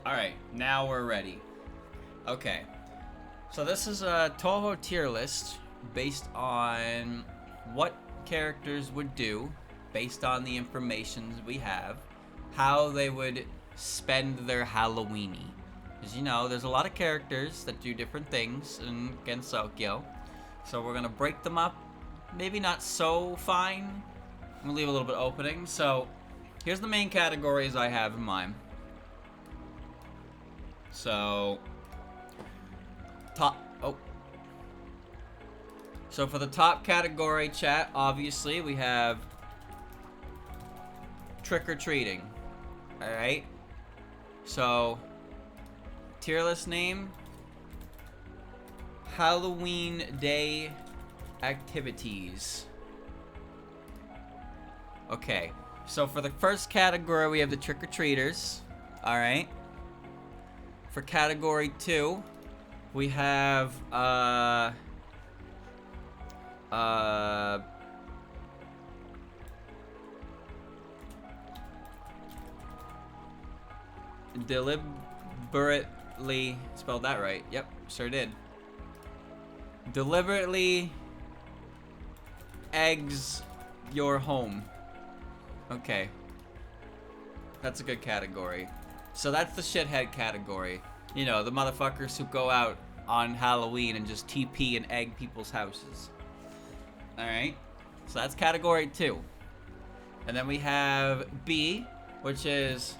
Alright, now we're ready. Okay. So this is a Touhou tier list based on what characters would do, based on the information we have, how they would spend their Halloweeny. Because, you know, there's a lot of characters that do different things in Gensokyo. So we're going to break them up. Maybe not so fine. I'm going to leave a little bit opening. So here's the main categories I have in mind. So, So for the top category, chat, obviously, we have trick-or-treating. Alright? So, tier list name, Halloween Day Activities. Okay, so for the first category, we have the trick-or-treaters. Alright? For category 2, we have, deliberately, spelled that right. Yep, sure did. Deliberately eggs your home. Okay. That's a good category. So that's the shithead category. You know, the motherfuckers who go out on Halloween and just TP and egg people's houses. Alright. So that's category 2. And then we have B, which is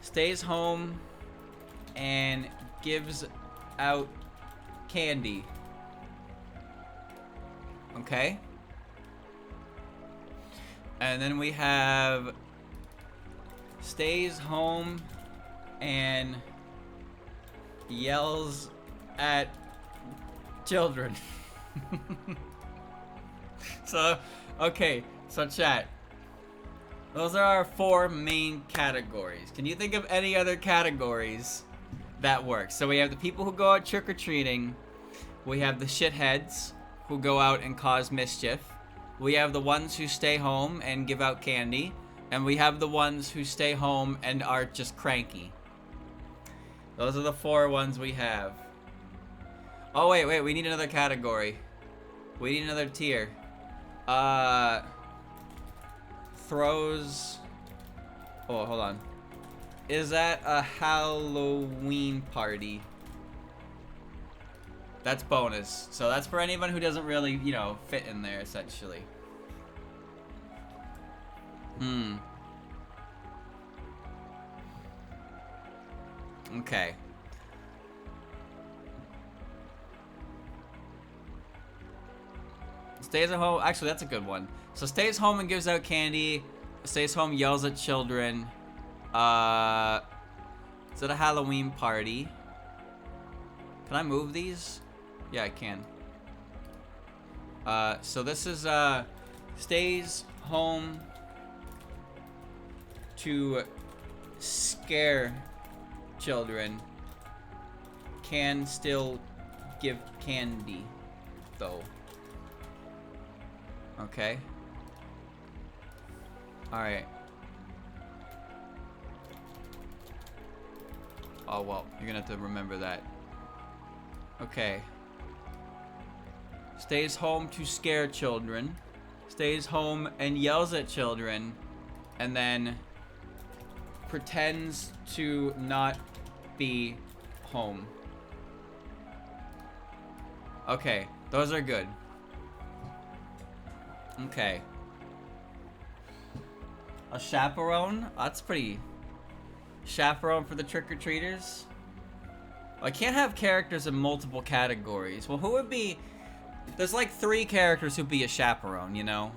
stays home and gives out candy. Okay. And then we have stays home and yells at children. So, okay, so chat. Those are our 4 main categories. Can you think of any other categories that work? So we have the people who go out trick-or-treating. We have the shitheads who go out and cause mischief. We have the ones who stay home and give out candy. And we have the ones who stay home and are just cranky. Those are the 4 ones we have. Oh, wait, we need another category. We need another tier. Throws... Oh, hold on. Is that a Halloween party? That's bonus. So that's for anyone who doesn't really, you know, fit in there, essentially. Okay. Stays at home. Actually, that's a good one. So stays home and gives out candy. Stays home, yells at children. Is it a Halloween party? Can I move these? Yeah, I can. So this is stays home to scare children. Can still give candy, though. Okay. Alright. Oh, well, you're gonna have to remember that. Okay. Stays home to scare children. Stays home and yells at children. And then pretends to not be home. Okay, those are good. Okay. A chaperone? Oh, that's pretty... Chaperone for the trick-or-treaters? I can't have characters in multiple categories. Well, who would be... There's like 3 characters who'd be a chaperone, you know?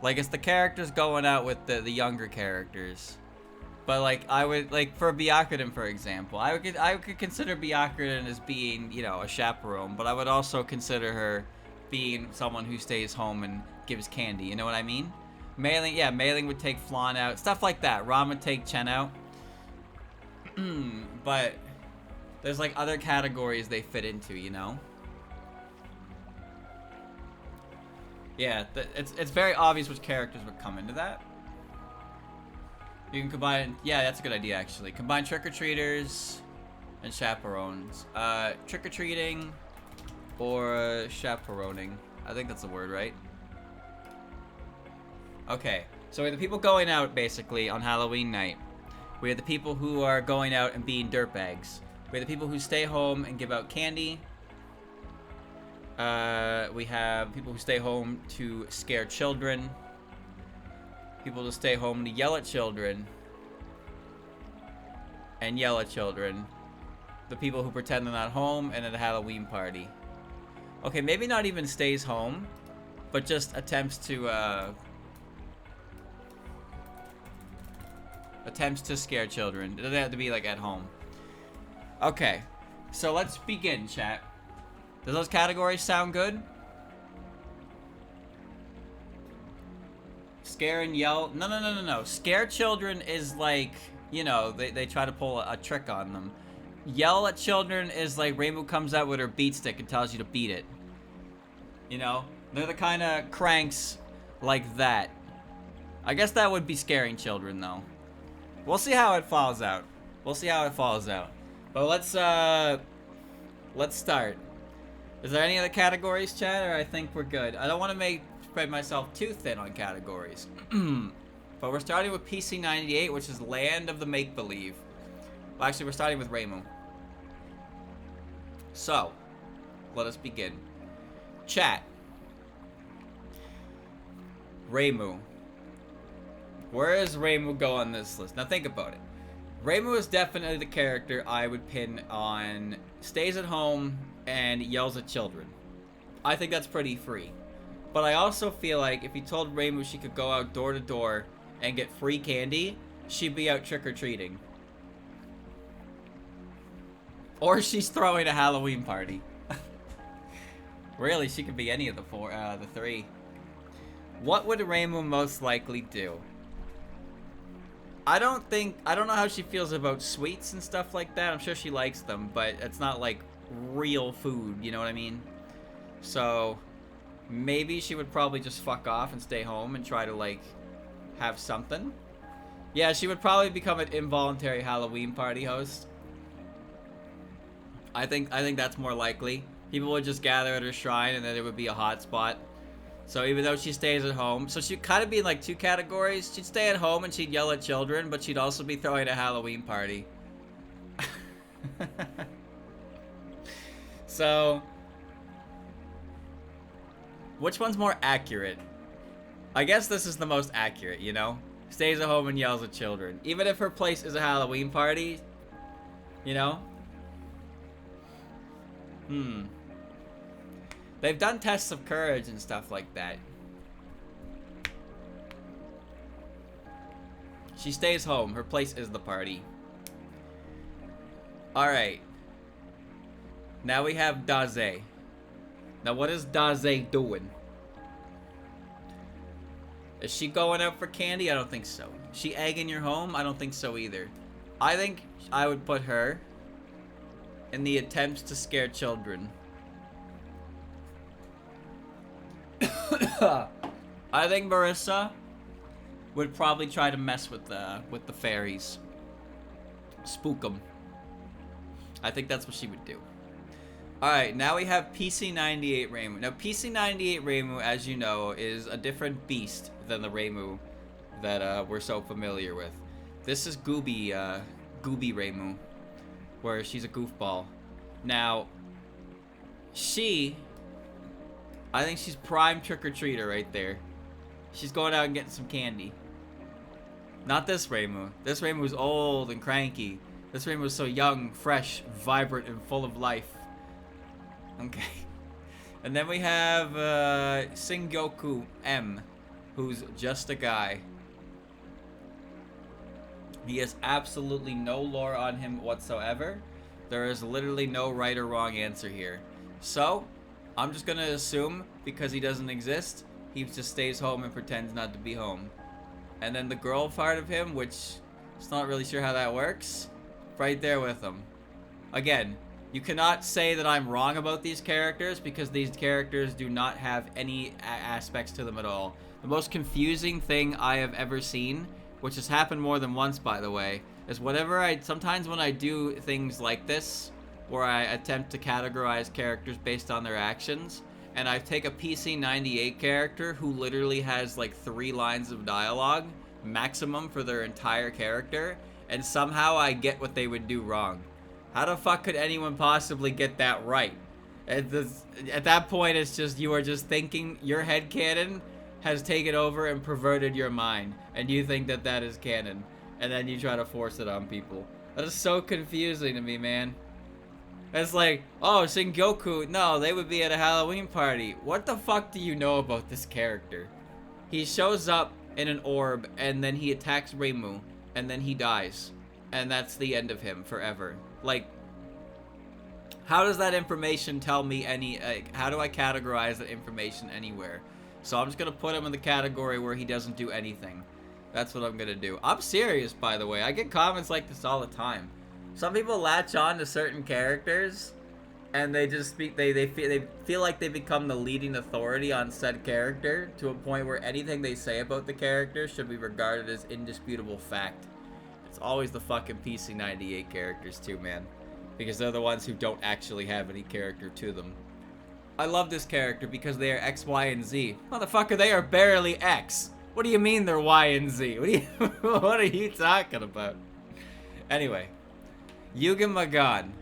Like, it's the characters going out with the younger characters. But, like, I would... Like, for Byakuren, for example, I could consider Byakuren as being, you know, a chaperone. But I would also consider her being someone who stays home and gives candy. You know what I mean? Mailing, yeah, Mailing would take Flan out. Stuff like that. Ron would take Chen out. But there's like other categories they fit into, you know? Yeah, it's very obvious which characters would come into that. You can combine... Yeah, that's a good idea, actually. Combine trick-or-treaters and chaperones. Trick-or-treating or chaperoning. I think that's the word, right? Okay. So we have the people going out, basically, on Halloween night. We have the people who are going out and being dirtbags. We have the people who stay home and give out candy. We have people who stay home to scare children. People who stay home to yell at children. And yell at children. The people who pretend they're not home and at a Halloween party. Okay, maybe not even stays home, but just attempts to scare children. It doesn't have to be like at home. Okay, so let's begin, chat. Does those categories sound good? Scare and yell. No. Scare children is like, you know, they try to pull a trick on them. Yell at children is like Rainbow comes out with her beat stick and tells you to beat it. You know? They're the kind of cranks like that. I guess that would be scaring children, though. We'll see how it falls out. But let's start. Is there any other categories, chat, or I think we're good? I don't want to spread myself too thin on categories. But we're starting with PC98, which is Land of the Make-Believe. Well, actually, we're starting with Reimu. So, let us begin. Chat. Reimu. Where does Reimu go on this list? Now think about it. Reimu is definitely the character I would pin on stays at home and yells at children. I think that's pretty free. But I also feel like if you told Reimu she could go out door to door and get free candy, she'd be out trick-or-treating. Or she's throwing a Halloween party. Really, she could be any of the three. What would Reimu most likely do? I don't know how she feels about sweets and stuff like that. I'm sure she likes them, but it's not like real food, you know what I mean? So, maybe she would probably just fuck off and stay home and try to, like, have something. Yeah, she would probably become an involuntary Halloween party host. I think that's more likely. People would just gather at her shrine and then it would be a hot spot. So even though she stays at home, so she'd kind of be in like two categories. She'd stay at home and she'd yell at children, but she'd also be throwing a Halloween party. So, which one's more accurate? I guess this is the most accurate, you know? Stays at home and yells at children. Even if her place is a Halloween party, you know? They've done tests of courage and stuff like that. She stays home. Her place is the party. Alright. Now we have Daze. Now what is Daze doing? Is she going out for candy? I don't think so. Is she egging your home? I don't think so either. I think I would put her in the attempts to scare children. I think Marissa would probably try to mess with the fairies. Spook them. I think that's what she would do. Alright, now we have PC98 Reimu. Now, PC98 Reimu, as you know, is a different beast than the Reimu that we're so familiar with. This is Gooby Reimu, where she's a goofball. Now, I think she's prime trick-or-treater right there. She's going out and getting some candy. Not this Reimu. This Reimu's old and cranky. This Reimu's so young, fresh, vibrant, and full of life. Okay. And then we have Singyoku M, who's just a guy. He has absolutely no lore on him whatsoever. There is literally no right or wrong answer here. So, I'm just gonna assume, because he doesn't exist, he just stays home and pretends not to be home. And then the girl part of him, which is not really sure how that works, right there with him. Again, you cannot say that I'm wrong about these characters because these characters do not have any aspects to them at all. The most confusing thing I have ever seen which has happened more than once, by the way, is sometimes when I do things like this, where I attempt to categorize characters based on their actions, and I take a PC-98 character who literally has like 3 lines of dialogue, maximum for their entire character, and somehow I get what they would do wrong. How the fuck could anyone possibly get that right? At that point, it's just, you are just thinking, your headcanon has taken over and perverted your mind, and you think that that is canon, and then you try to force it on people. That is so confusing to me, man. It's like, oh, Sengoku, no, they would be at a Halloween party. What the fuck do you know about this character? He shows up in an orb, and then he attacks Reimu, and then he dies. And that's the end of him forever. Like, how does that information tell me how do I categorize that information anywhere? So I'm just gonna put him in the category where he doesn't do anything. That's what I'm gonna do. I'm serious, by the way. I get comments like this all the time. Some people latch on to certain characters, and they just speak. They feel like they become the leading authority on said character to a point where anything they say about the character should be regarded as indisputable fact. It's always the fucking PC-98 characters too, man, because they're the ones who don't actually have any character to them. I love this character because they are X, Y, and Z. Motherfucker, they are barely X. What do you mean they're Y and Z? What are you talking about? Anyway. Yugen Magan.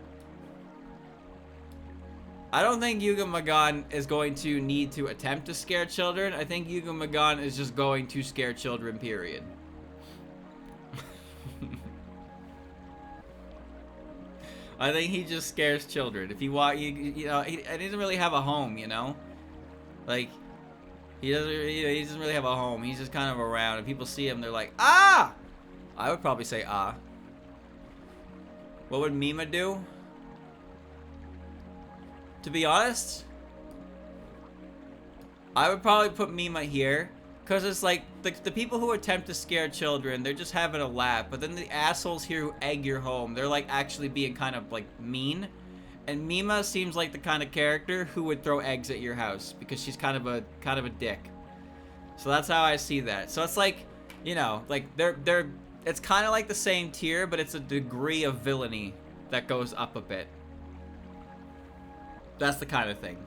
I don't think Yugen Magan is going to need to attempt to scare children. I think Yugen Magan is just going to scare children, period. I think he just scares children. If you want, you know, he doesn't really have a home, you know? Like, he doesn't really have a home. He's just kind of around, and people see him, they're like, ah! I would probably say ah. What would Mima do? To be honest, I would probably put Mima here, because it's like, the people who attempt to scare children, they're just having a laugh, but then the assholes here who egg your home, they're like actually being kind of like mean, and Mima seems like the kind of character who would throw eggs at your house, because she's kind of a dick. So that's how I see that. So it's like, you know, like it's kind of like the same tier, but it's a degree of villainy that goes up a bit. That's the kind of thing.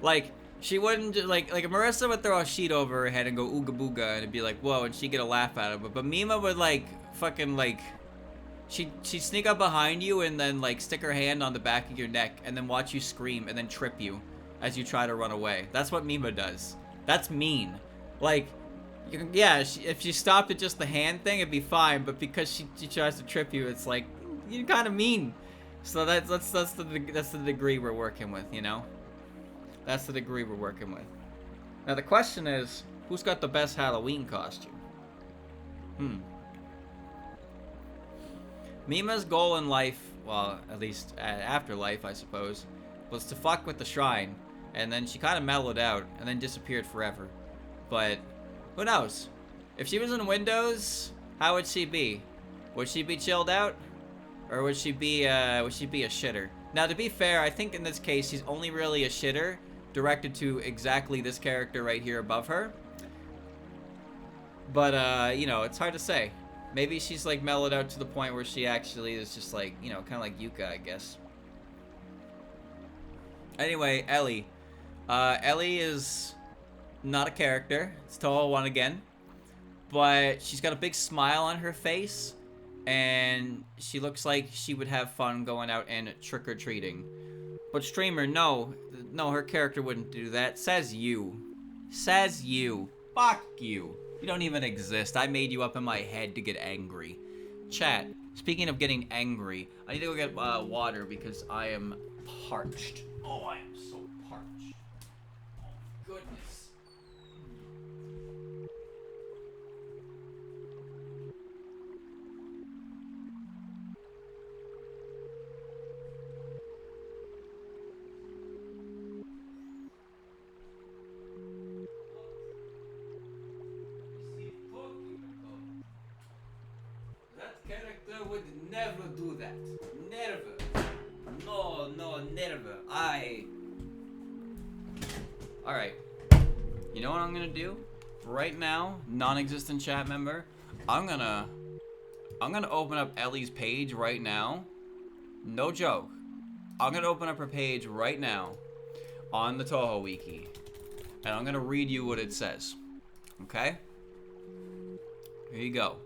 Like, she wouldn't just, like Marissa would throw a sheet over her head and go ooga booga, and it'd be like, whoa, and she'd get a laugh out of it. But Mima would, like, fucking, like, she'd sneak up behind you and then, like, stick her hand on the back of your neck and then watch you scream and then trip you as you try to run away. That's what Mima does. That's mean. Like, yeah, if she stopped at just the hand thing, it'd be fine. But because she tries to trip you, it's like, you're kind of mean. So that's the degree we're working with, you know. That's the degree we're working with. Now the question is, who's got the best Halloween costume? Mima's goal in life, well, at least after life, I suppose, was to fuck with the shrine, and then she kind of mellowed out and then disappeared forever. But who knows? If she was in Windows, how would she be? Would she be chilled out? Or would she be a shitter? Now, to be fair, I think in this case, she's only really a shitter directed to exactly this character right here above her. But, you know, it's hard to say. Maybe she's, like, mellowed out to the point where she actually is just, like, you know, kind of like Yuka, I guess. Anyway, Ellie. Ellie is not a character. It's Touhou 1 again. But she's got a big smile on her face. And she looks like she would have fun going out and trick-or-treating. But streamer, no, her character wouldn't do that. Says you. Says you. Fuck you. You don't even exist. I made you up in my head to get angry. Chat, speaking of getting angry, I need to go get water because I am parched. Oh, I am so parched. Oh, goodness. Would never do that. Never. No, never. Alright. You know what I'm gonna do? Right now, non-existent chat member, I'm gonna open up Ellie's page right now. No joke. I'm gonna open up her page right now on the Touhou Wiki. And I'm gonna read you what it says. Okay? Here you go.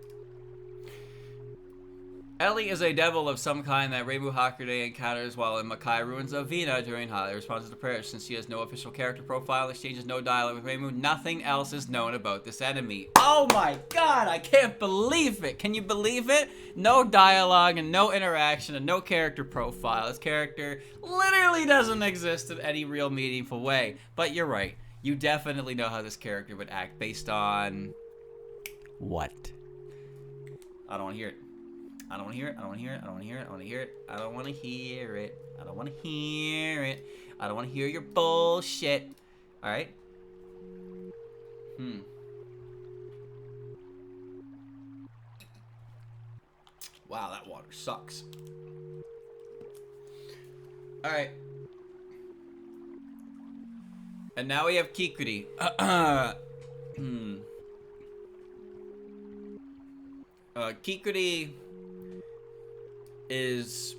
Ellie is a devil of some kind that Reimu Hakude encounters while in Makai ruins of Vina during holiday responses to prayers. Since she has no official character profile, exchanges no dialogue with Reimu, nothing else is known about this enemy. Oh my god, I can't believe it! Can you believe it? No dialogue and no interaction and no character profile. This character literally doesn't exist in any real meaningful way. But you're right. You definitely know how this character would act based on... what? I don't want to hear it. I don't want to hear it. I don't want to hear it. I don't want to hear it. I don't want to hear it. I don't want to hear it. I don't want to hear it. I don't want to hear your bullshit. All right. Wow, that water sucks. All right. And now we have Kikuri. Kikuri is...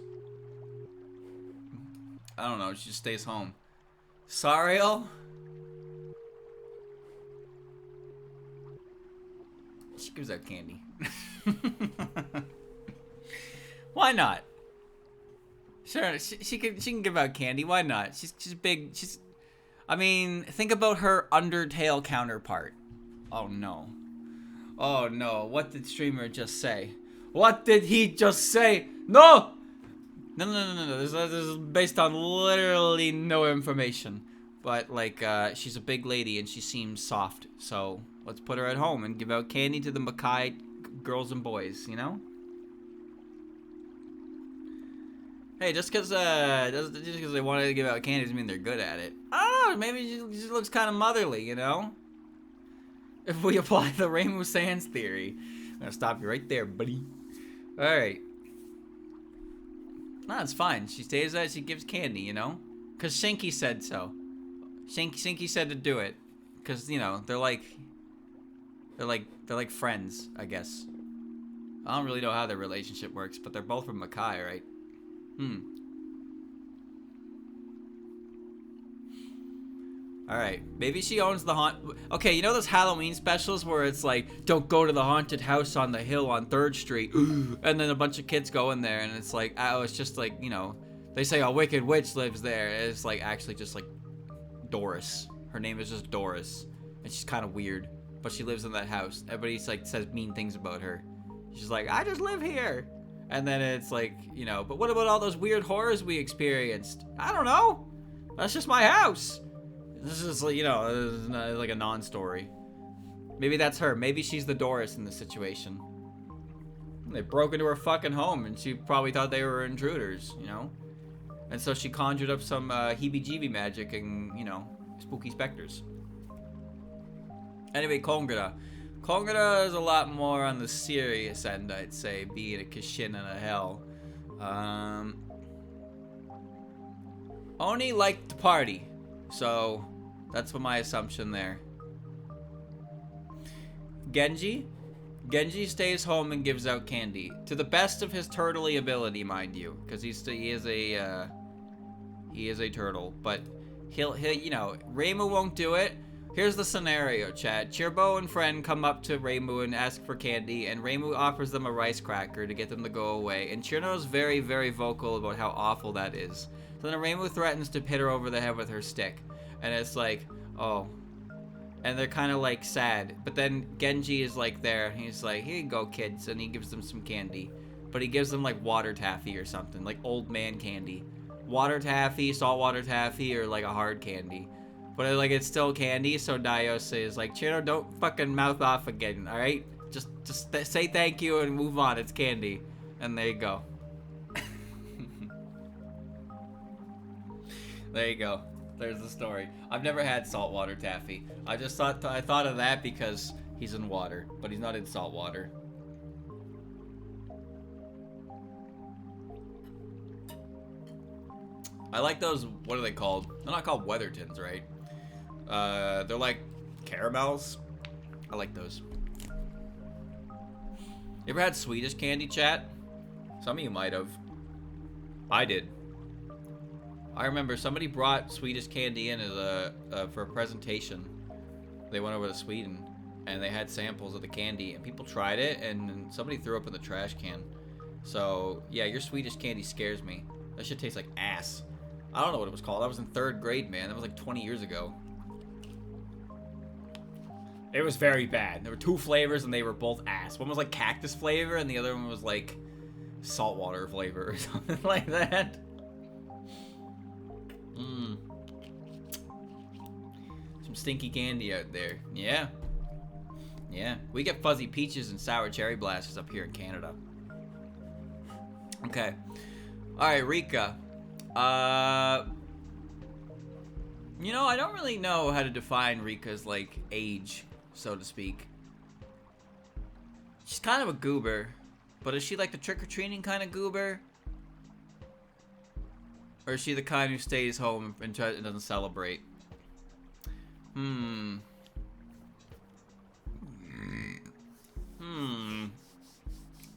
I don't know, she just stays home. Sariel? She gives out candy. Why not? Sure, she can give out candy. Why not? She's big. I mean, think about her Undertale counterpart. Oh no. Oh no. What did streamer just say? What did he just say? No! No. This is based on literally no information. But like, she's a big lady and she seems soft. So let's put her at home and give out candy to the Makai girls and boys, you know? Hey, just because they wanted to give out candy doesn't mean they're good at it. I don't know, maybe she just looks kind of motherly, you know? If we apply the Reimu Sans theory. I'm gonna stop you right there, buddy. Alright. No, it's fine. She stays there, she gives candy, you know? Because Shinky said so. Shinky said to do it. Because, you know, they're like friends, I guess. I don't really know how their relationship works, but they're both from Makai, right? Alright, maybe she owns the haunt. Okay, you know those Halloween specials where it's like, don't go to the haunted house on the hill on 3rd Street, and then a bunch of kids go in there, and it's like, oh, it's just like, you know, they say a wicked witch lives there. It's like actually just like Doris. Her name is just Doris, and she's kind of weird, but she lives in that house. Everybody's like says mean things about her. She's like, I just live here. And then it's like, you know, but what about all those weird horrors we experienced? I don't know. That's just my house. This is, you know, this is like a non-story. Maybe that's her. Maybe she's the Doris in this situation. They broke into her fucking home and she probably thought they were intruders, you know? And so she conjured up some heebie-jeebie magic and, you know, spooky specters. Anyway, Kongura. Kongura is a lot more on the serious end, I'd say, being a Kishin and a Hell. Oni liked to party, so that's what my assumption there. Genji stays home and gives out candy to the best of his turtley ability, mind you, because he is a turtle. But he'll you know, Reimu won't do it. Here's the scenario, chat. Chirbo and friend come up to Reimu and ask for candy, and Reimu offers them a rice cracker to get them to go away. And Chirno's very, very vocal about how awful that is. So then Reimu threatens to hit her over the head with her stick. And it's like, oh. And they're kind of like sad. But then Genji is like there, and he's like, here you go, kids. And he gives them some candy. But he gives them like water taffy or something, like old man candy. Water taffy, saltwater taffy, or like a hard candy. But like it's still candy, so Dio says like, Chino, don't fucking mouth off again, all right? Just say thank you and move on. It's candy, and there you go. There you go. There's the story. I've never had saltwater taffy. I just thought of that because he's in water, but he's not in salt water. I like those. What are they called? They're not called Weathertons, right? They're like caramels. I like those. You ever had Swedish candy, chat? Some of you might have. I did. I remember somebody brought Swedish candy in as for a presentation. They went over to Sweden, and they had samples of the candy, and people tried it, and somebody threw up in the trash can. So, yeah, your Swedish candy scares me. That shit tastes like ass. I don't know what it was called. I was in 3rd grade, man. That was like 20 years ago. It was very bad. There were 2 flavors, and they were both ass. One was like cactus flavor, and the other one was like saltwater flavor or something like that. Some stinky candy out there. Yeah. Yeah. We get fuzzy peaches and sour cherry blasters up here in Canada. Okay. Alright, Rika. You know, I don't really know how to define Rika's, like, age, so to speak. She's kind of a goober. But is she like the trick-or-treating kind of goober? Or is she the kind who stays home and doesn't celebrate?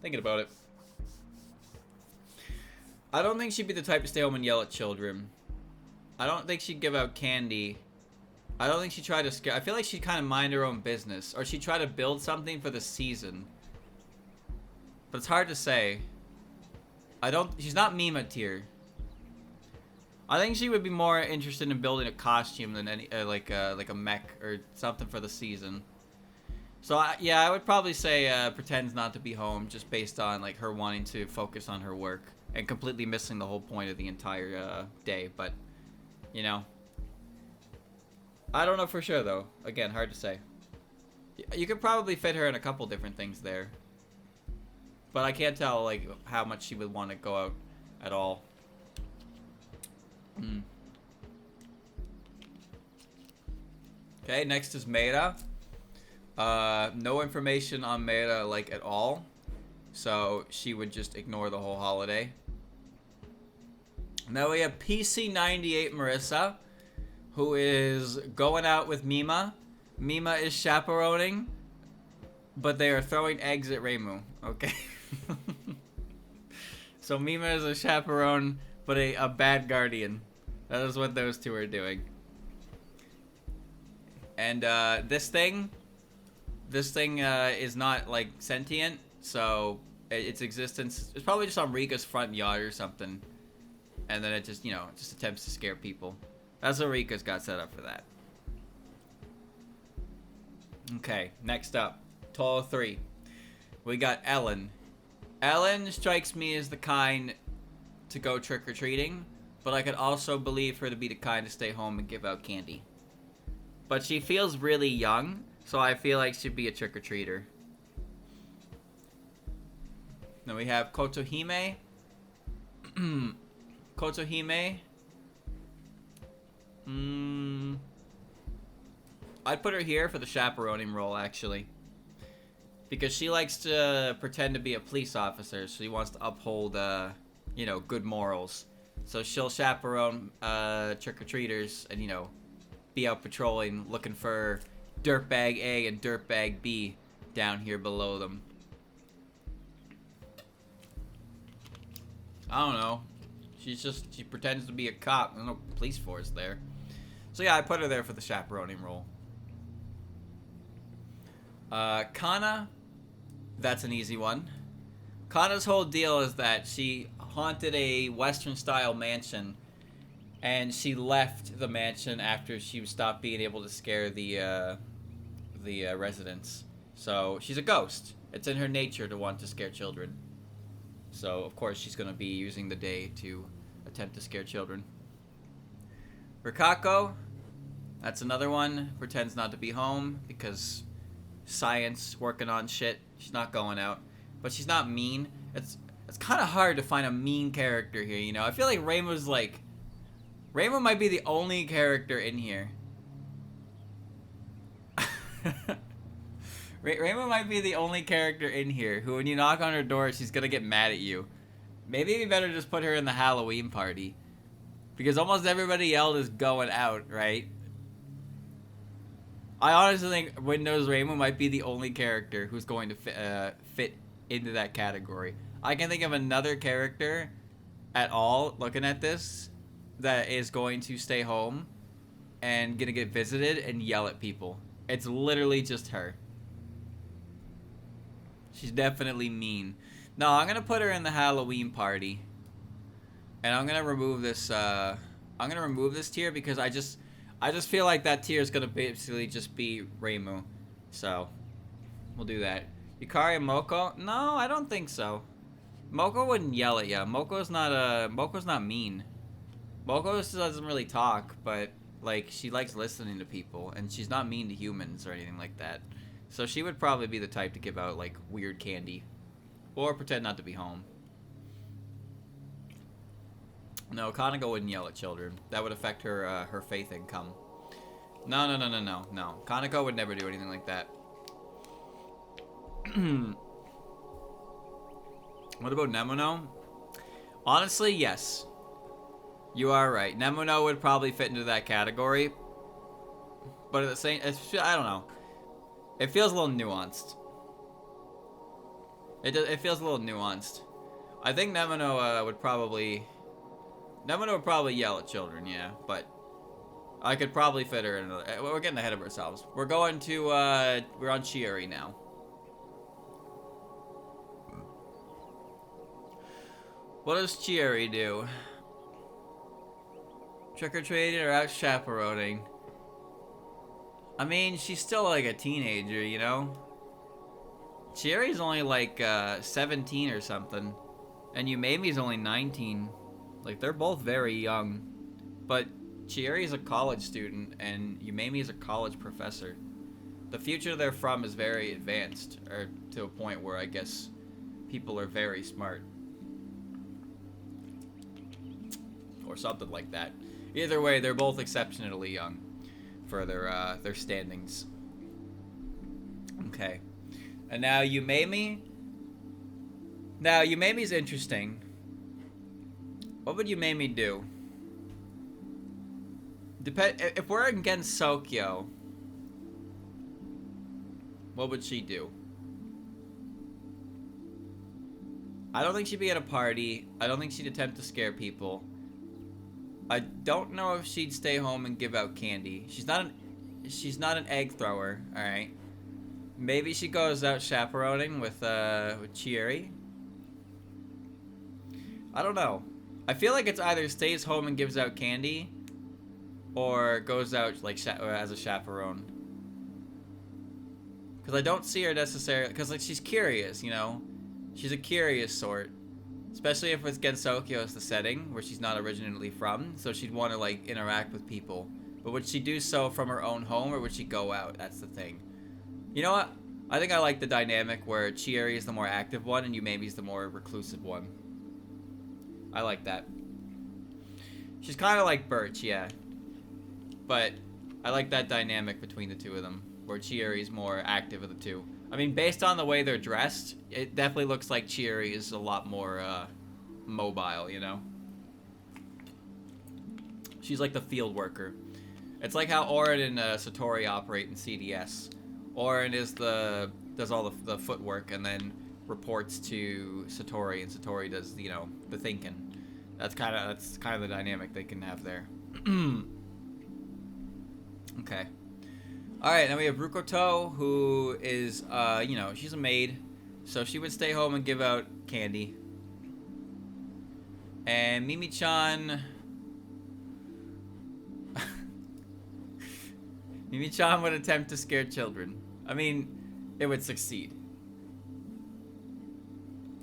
Thinking about it. I don't think she'd be the type to stay home and yell at children. I don't think she'd give out candy. I don't think she'd try to scare. I feel like she'd kind of mind her own business. Or she'd try to build something for the season. But it's hard to say. She's not Mima tier. I think she would be more interested in building a costume than any like a mech or something for the season. So yeah, I would probably say pretends not to be home just based on like her wanting to focus on her work and completely missing the whole point of the entire day. But you know, I don't know for sure though. Again, hard to say. You could probably fit her in a couple different things there, but I can't tell like how much she would want to go out at all. Okay, next is Meira. No information on Meira like at all, so she would just ignore the whole holiday. Now we have PC98 Marissa, who is going out with Mima. Mima is chaperoning, but they are throwing eggs at Reimu. Okay. So Mima is a chaperone, but a bad guardian. That is what those two are doing. And this thing is not like sentient, so its existence is probably just on Rika's front yard or something. And then it just, you know, just attempts to scare people. That's what Rika's got set up for that. Okay, next up, Touhou 3. We got Ellen. Ellen strikes me as the kind to go trick-or-treating, but I could also believe her to be the kind to stay home and give out candy. But she feels really young, so I feel like she'd be a trick-or-treater. Then we have Kotohime. Kotohime. I'd put her here for the chaperoning role, actually. Because she likes to pretend to be a police officer, so she wants to uphold, you know, good morals. So she'll chaperone trick-or-treaters and, you know, be out patrolling, looking for Dirtbag A and Dirtbag B down here below them. I don't know. She pretends to be a cop. There's no police force there. So yeah, I put her there for the chaperoning role. Kana, that's an easy one. Kana's whole deal is that she haunted a Western-style mansion, and she left the mansion after she stopped being able to scare the residents. So she's a ghost. It's in her nature to want to scare children. So of course she's gonna be using the day to attempt to scare children. Rikako, that's another one. Pretends not to be home because science, working on shit. She's not going out, but she's not mean. It's kind of hard to find a mean character here, you know. I feel like Reimu might be the only character in here. Reimu might be the only character in here who, when you knock on her door, she's gonna get mad at you. Maybe we better just put her in the Halloween party, because almost everybody else is going out, right? I honestly think Windows Reimu might be the only character who's going to fit into that category. I can think of another character at all looking at this that is going to stay home and gonna get visited and yell at people. It's literally just her. She's definitely mean. No, I'm gonna put her in the Halloween party. And I'm gonna remove this tier because I just feel like that tier is gonna basically just be Reimu. So we'll do that. Yukari and Moko? No, I don't think so. Moko wouldn't yell at you. Moko's not mean. Moko just doesn't really talk, but like she likes listening to people, and she's not mean to humans or anything like that. So she would probably be the type to give out like weird candy, or pretend not to be home. No, Kaneko wouldn't yell at children. That would affect her her faith income. No. Kaneko would never do anything like that. What about Nemono? Honestly, yes. You are right. Nemono would probably fit into that category. But at the same, I don't know. It feels a little nuanced. It feels a little nuanced. I think Nemono would probably yell at children, yeah. But I could probably fit her in. We're getting ahead of ourselves. We're going to we're on Chieri now. What does Chieri do? Trick-or-treating or out chaperoning? I mean, she's still like a teenager, you know? Chieri's only like 17 or something. And Yumemi's only 19. Like, they're both very young. But Chieri's a college student and Yumemi's a college professor. The future they're from is very advanced, or to a point where I guess people are very smart. Or something like that. Either way, they're both exceptionally young for their standings. Okay. And now Yumemi. Now Yumemi's interesting. What would Yumemi do? If we're against Sokyo, what would she do? I don't think she'd be at a party. I don't think she'd attempt to scare people. I don't know if she'd stay home and give out candy. She's not an egg thrower, all right? Maybe she goes out chaperoning with Chieri. I don't know. I feel like it's either stays home and gives out candy, or goes out like as a chaperone. Because I don't see her necessarily. Because like she's curious, you know. She's a curious sort. Especially if it's Gensokyo as the setting, where she's not originally from, so she'd want to, like, interact with people. But would she do so from her own home, or would she go out? That's the thing. You know what? I think I like the dynamic where Chieri is the more active one, and Yumemi's the more reclusive one. I like that. She's kind of like Birch, yeah. But I like that dynamic between the two of them, where Chieri's more active of the two. I mean, based on the way they're dressed, it definitely looks like Chieri is a lot more mobile, you know? She's like the field worker. It's like how Orin and Satori operate in CDS. Orin does all the footwork and then reports to Satori, and Satori does, you know, the thinking. That's kind of the dynamic they can have there. Okay. Alright, now we have Rukoto, who is, you know, she's a maid. So she would stay home and give out candy. And Mimi-chan... Mimi-chan would attempt to scare children. I mean, it would succeed.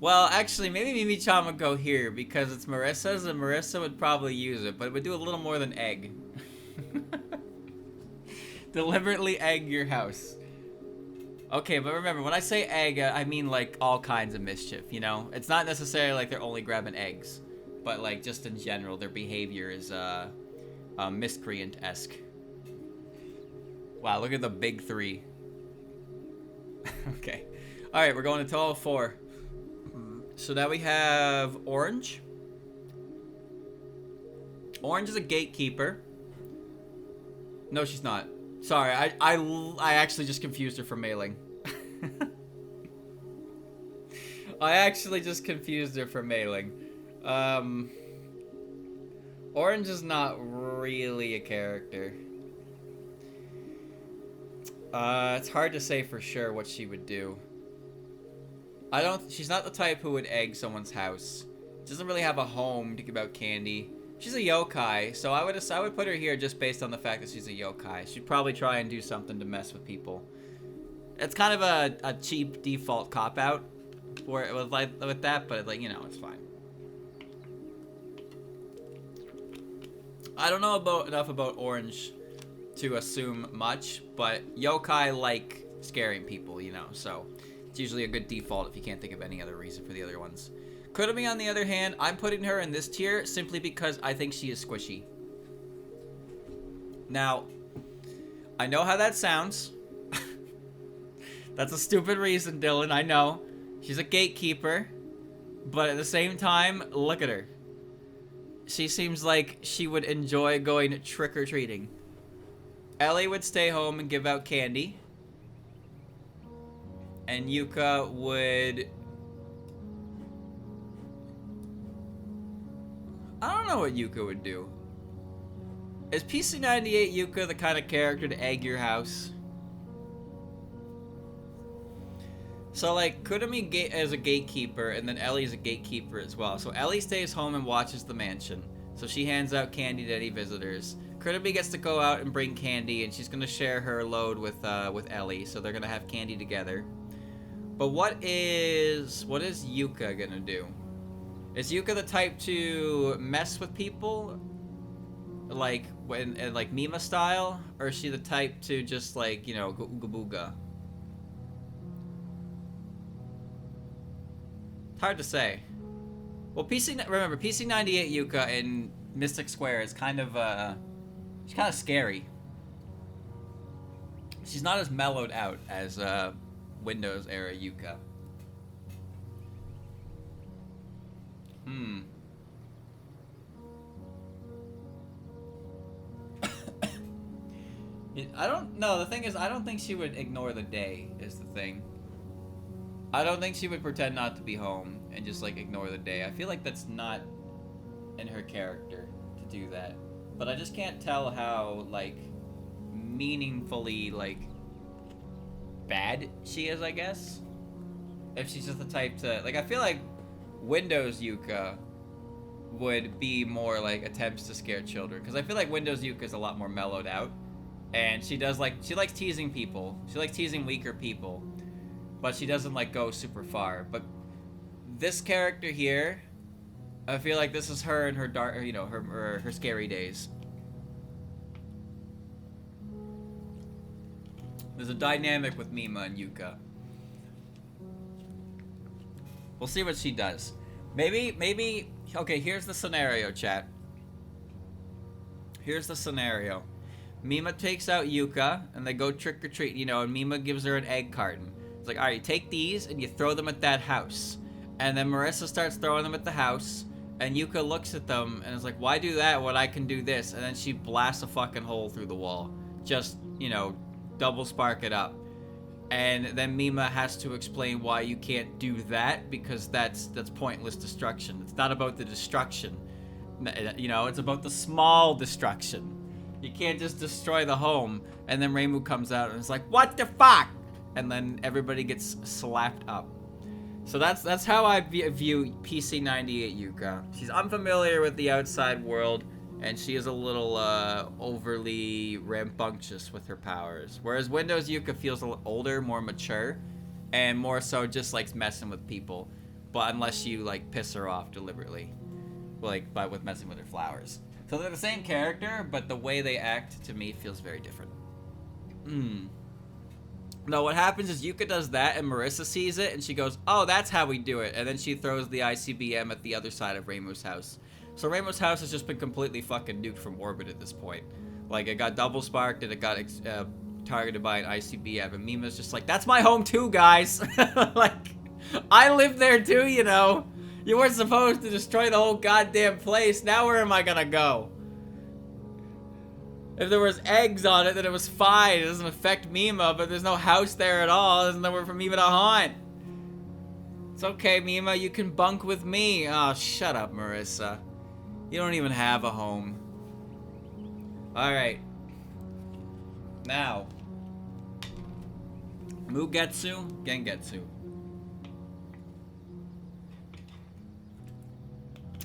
Well, actually, maybe Mimi-chan would go here because it's Marissa's, and Marissa would probably use it, but it would do a little more than egg. Deliberately egg your house. Okay, but remember, when I say egg, I mean like all kinds of mischief, you know? It's not necessarily like they're only grabbing eggs, but like just in general, their behavior is miscreant-esque. Wow, look at the big three. Okay. Alright, we're going to Touhou 4. So now we have Orange. Orange is a gatekeeper. No, she's not. Sorry, I actually just confused her for mailing. I actually just confused her for mailing. Orange is not really a character. It's hard to say for sure what she would do. She's not the type who would egg someone's house. She doesn't really have a home to give out candy. She's a yokai, so I would put her here just based on the fact that she's a yokai. She'd probably try and do something to mess with people. It's kind of a cheap default cop-out with that, but like, you know, it's fine. I don't know enough about Orange to assume much, but yokai like scaring people, you know, so it's usually a good default if you can't think of any other reason for the other ones. Kurumi, on the other hand, I'm putting her in this tier simply because I think she is squishy. Now, I know how that sounds. That's a stupid reason, Dylan, I know. She's a gatekeeper, but at the same time, look at her. She seems like she would enjoy going trick-or-treating. Ellie would stay home and give out candy. And Yuka would... I don't know what Yuka would do. Is PC98 Yuka the kind of character to egg your house? So, like, Kurumi is a gatekeeper, and then Ellie is a gatekeeper as well. So Ellie stays home and watches the mansion. So she hands out candy to any visitors. Kurumi gets to go out and bring candy, and she's going to share her load with Ellie. So they're going to have candy together. But what is Yuka going to do? Is Yuka the type to mess with people? Like, like Mima style? Or is she the type to just, like, you know, go ooga booga? It's hard to say. Well, remember, PC98 Yuka in Mystic Square is kind of, she's kind of scary. She's not as mellowed out as, Windows era Yuka. I don't know. The thing is, I don't think she would ignore the day, is the thing. I don't think she would pretend not to be home and just, like, ignore the day. I feel like that's not in her character to do that. But I just can't tell how, like, meaningfully, like, bad she is, I guess. If she's just the type to... Like, I feel like Windows Yuka would be more, like, attempts to scare children. Because I feel like Windows Yuka is a lot more mellowed out. And she does, like... She likes teasing people. She likes teasing weaker people. But she doesn't, like, go super far. But this character here... I feel like this is her in her dark... You know, her scary days. There's a dynamic with Mima and Yuka. We'll see what she does. Maybe... Okay, here's the scenario, chat. Here's the scenario. Mima takes out Yuka, and they go trick-or-treat, you know, and Mima gives her an egg carton. It's like, alright, take these, and you throw them at that house. And then Marissa starts throwing them at the house, and Yuka looks at them, and is like, why do that when I can do this? And then she blasts a fucking hole through the wall. Just, you know, double spark it up. And then Mima has to explain why you can't do that, because that's pointless destruction. It's not about the destruction. You know, it's about the small destruction. You can't just destroy the home, and then Reimu comes out and is like, what the fuck? And then everybody gets slapped up. So that's how I view PC98 Yuka. She's unfamiliar with the outside world, and she is a little overly rambunctious with her powers. Whereas Windows Yuka feels a little older, more mature, and more so just likes messing with people. But unless you, like, piss her off deliberately, like, with messing with her flowers. So they're the same character, but the way they act, to me, feels very different. No, what happens is Yuka does that, and Marissa sees it, and she goes, oh, that's how we do it. And then she throws the ICBM at the other side of Reimu's house. So Reimu's house has just been completely fucking nuked from orbit at this point. Like, it got double sparked, and it got targeted by an ICBM, and Mima's just like, that's my home too, guys. Like, I live there too, you know. You weren't supposed to destroy the whole goddamn place. Now where am I gonna go? If there was eggs on it, then it was fine. It doesn't affect Mima, but there's no house there at all. There's nowhere for Mima to haunt. It's okay, Mima, you can bunk with me. Oh, shut up, Marissa. You don't even have a home. Alright. Now. Mugetsu, Gengetsu.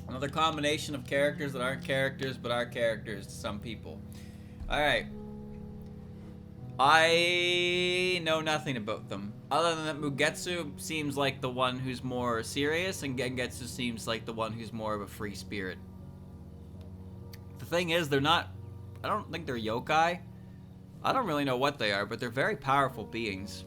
Another combination of characters that aren't characters, but are characters to some people. Alright. I know nothing about them. Other than that, Mugetsu seems like the one who's more serious, and Gengetsu seems like the one who's more of a free spirit. The thing is, they're not... I don't think they're yokai. I don't really know what they are, but they're very powerful beings.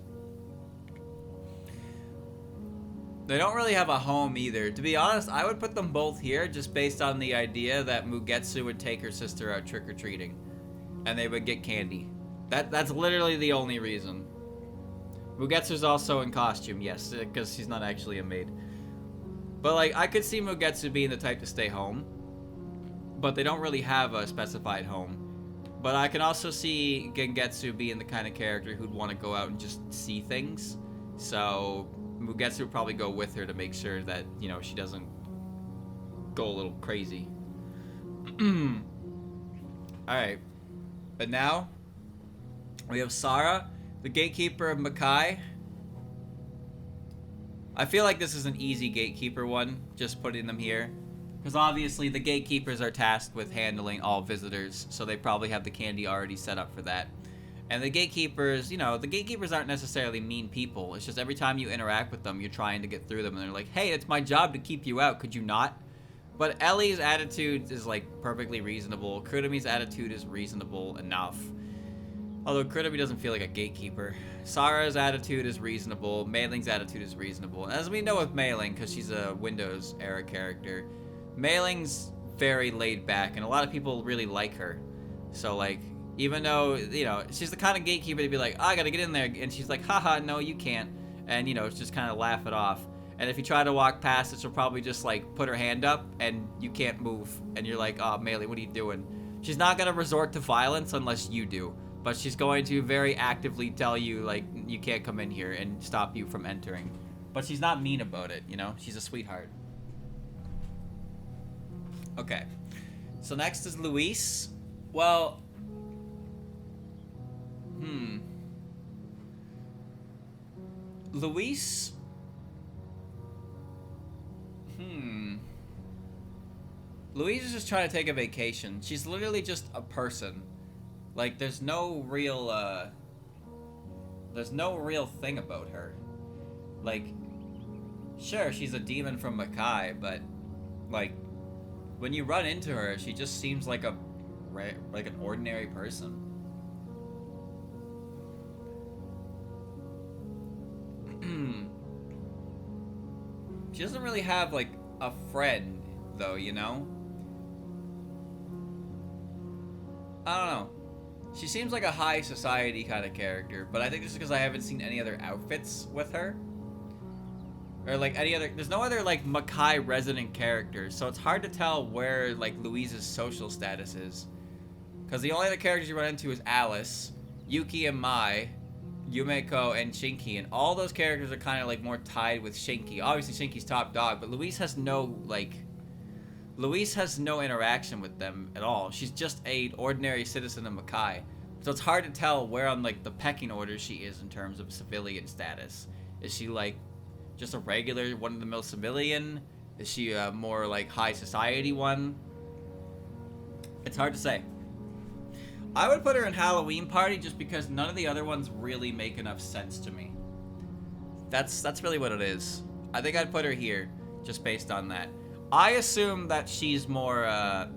They don't really have a home either. To be honest, I would put them both here just based on the idea that Mugetsu would take her sister out trick-or-treating. And they would get candy. That's literally the only reason. Mugetsu's also in costume, yes, because she's not actually a maid. But, like, I could see Mugetsu being the type to stay home. But they don't really have a specified home. But I can also see Gengetsu being the kind of character who'd want to go out and just see things. So Mugetsu would probably go with her to make sure that, you know, she doesn't go a little crazy. Alright. But now, we have Sara, the gatekeeper of Makai. I feel like this is an easy gatekeeper one, just putting them here. Because obviously the gatekeepers are tasked with handling all visitors, so they probably have the candy already set up for that. And the gatekeepers, you know, the gatekeepers aren't necessarily mean people. It's just every time you interact with them, you're trying to get through them, and they're like, hey, it's my job to keep you out, could you not? But Ellie's attitude is, like, perfectly reasonable. Kurumi's attitude is reasonable enough. Although Kurumi doesn't feel like a gatekeeper. Sara's attitude is reasonable. Mei Ling's attitude is reasonable. As we know with Mei Ling, because she's a Windows era character, Mei Ling's very laid back, and a lot of people really like her. So, like, even though, you know, she's the kind of gatekeeper to be like, oh, I gotta get in there, and she's like, haha, no, you can't. And, you know, just kind of laugh it off. And if you try to walk past it, she'll probably just, like, put her hand up, and you can't move. And you're like, oh, Mei Ling, what are you doing? She's not gonna resort to violence unless you do. But she's going to very actively tell you, like, you can't come in here and stop you from entering. But she's not mean about it, you know? She's a sweetheart. Okay. So next is Luis. Well... Luis... Luis is just trying to take a vacation. She's literally just a person. Like, there's no real thing about her. Like, sure, she's a demon from Makai, but, like, when you run into her, she just seems like an ordinary person. She doesn't really have, like, a friend, though, you know? I don't know. She seems like a high society kind of character, but I think this is because I haven't seen any other outfits with her. Or, like, any other... There's no other, like, Makai resident characters, so it's hard to tell where, like, Louise's social status is. Because the only other characters you run into is Alice, Yuki and Mai, Yumeko, and Shinki, and all those characters are kind of, like, more tied with Shinki. Obviously, Shinki's top dog, but Louise has no, like... Louise has no interaction with them at all. She's just an ordinary citizen of Makai. So it's hard to tell where on, like, the pecking order she is in terms of civilian status. Is she, like, just a regular one-of-the-mill civilian? Is she a more, like, high society one? It's hard to say. I would put her in Halloween Party just because none of the other ones really make enough sense to me. That's really what it is. I think I'd put her here just based on that. I assume that she's more, I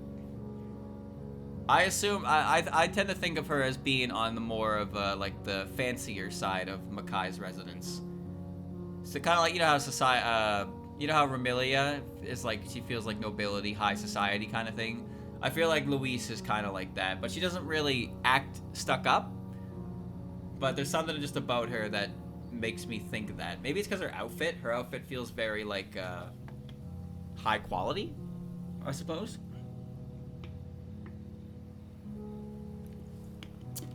tend to think of her as being on the more of, like, the fancier side of Makai's residence. So kind of like, you know how you know how Ramilia is, like, she feels like nobility, high society kind of thing? I feel like Luis is kind of like that, but she doesn't really act stuck up. But there's something just about her that makes me think that. Maybe it's because her outfit. Her outfit feels very, like, high quality, I suppose.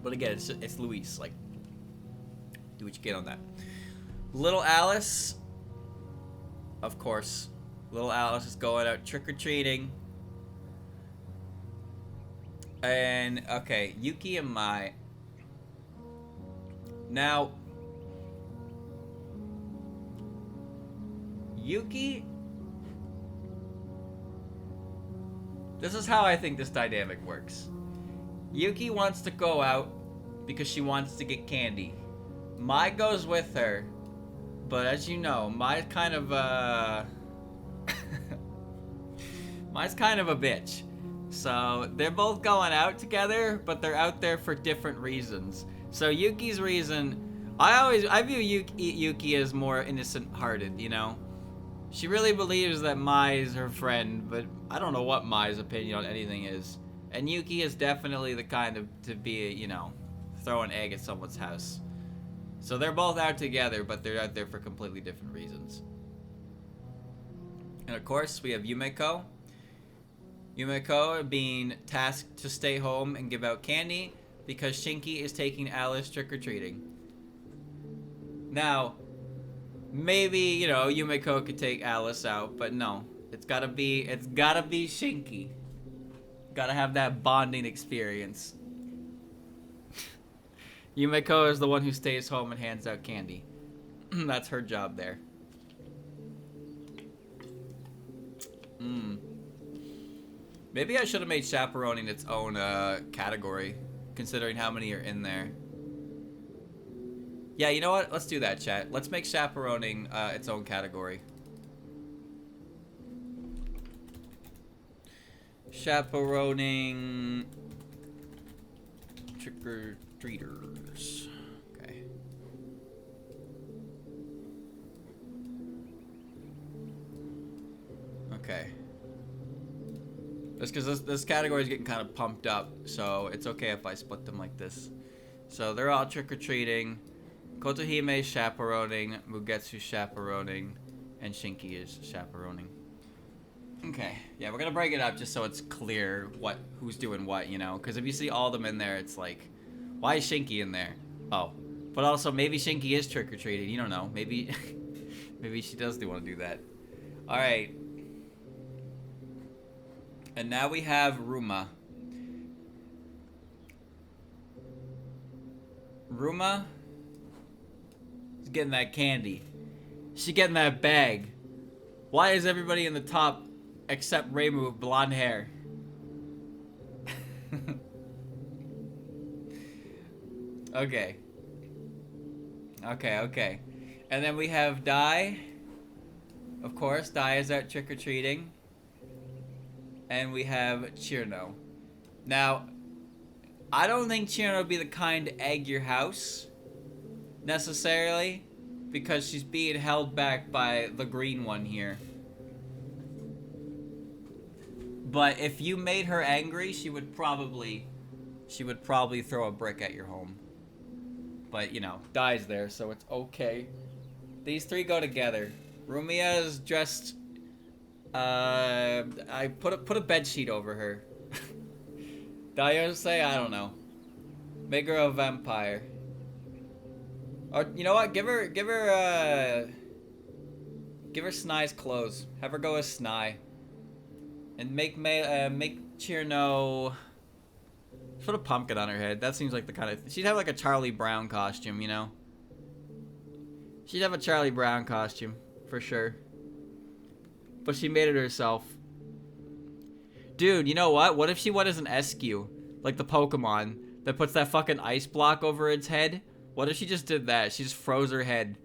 But again, it's Luis. Like, do what you get on that. Little Alice. of course, little Alice is going out trick-or-treating. And, okay, Yuki and Mai. Now, Yuki... This is how I think this dynamic works. Yuki wants to go out because she wants to get candy. Mai goes with her, but as you know, Mai's kind of Mai's kind of a bitch. So they're both going out together, but they're out there for different reasons. So Yuki's reason, I view Yuki as more innocent-hearted, you know? She really believes that Mai is her friend, but I don't know what Mai's opinion on anything is. And Yuki is definitely the kind of to be, you know, throw an egg at someone's house. So they're both out together, but they're out there for completely different reasons. And of course, we have Yumeko. Yumeko being tasked to stay home and give out candy because Shinki is taking Alice trick-or-treating. Now, maybe, you know, Yumeko could take Alice out, but no. It's gotta be Shinki. Gotta have that bonding experience. Yumeko is the one who stays home and hands out candy. That's her job there. Maybe I should have made chaperoning its own category, considering how many are in there. Yeah, you know what? Let's do that, chat. Let's make chaperoning its own category. Chaperoning trick-or-treaters. Okay. Okay. That's because this category is getting kind of pumped up, so it's okay if I split them like this. So they're all trick-or-treating. Kotohime is chaperoning, Mugetsu chaperoning, and Shinki is chaperoning. Okay, yeah, we're gonna break it up just so it's clear who's doing what, you know? Because if you see all of them in there, it's like, why is Shinki in there? Oh, but also maybe Shinki is trick-or-treating. You don't know. Maybe, maybe she does want to do that. All right. And now we have Ruma. Ruma is getting that candy. She's getting that bag. Why is everybody in the top except Reimu with blonde hair? Okay. Okay. And then we have Dai. Of course, Dai is out trick-or-treating. And we have Chirno. Now, I don't think Chirno would be the kind to egg your house, necessarily, because she's being held back by the green one here. But if you made her angry, she would probably throw a brick at your home. But, you know, Dai's there, so it's okay. These three go together. Rumia is dressed... I put a bed sheet over her. Daiose, I don't know. Make her a vampire. Or you know what? Give her Snai's clothes. Have her go as Snai. And make Chirno put a pumpkin on her head. That seems like the kind of she'd have like a Charlie Brown costume, you know. She'd have a Charlie Brown costume for sure. But she made it herself. Dude, you know what? What if she went as an Eskew? Like the Pokemon that puts that fucking ice block over its head? What if she just did that? She just froze her head.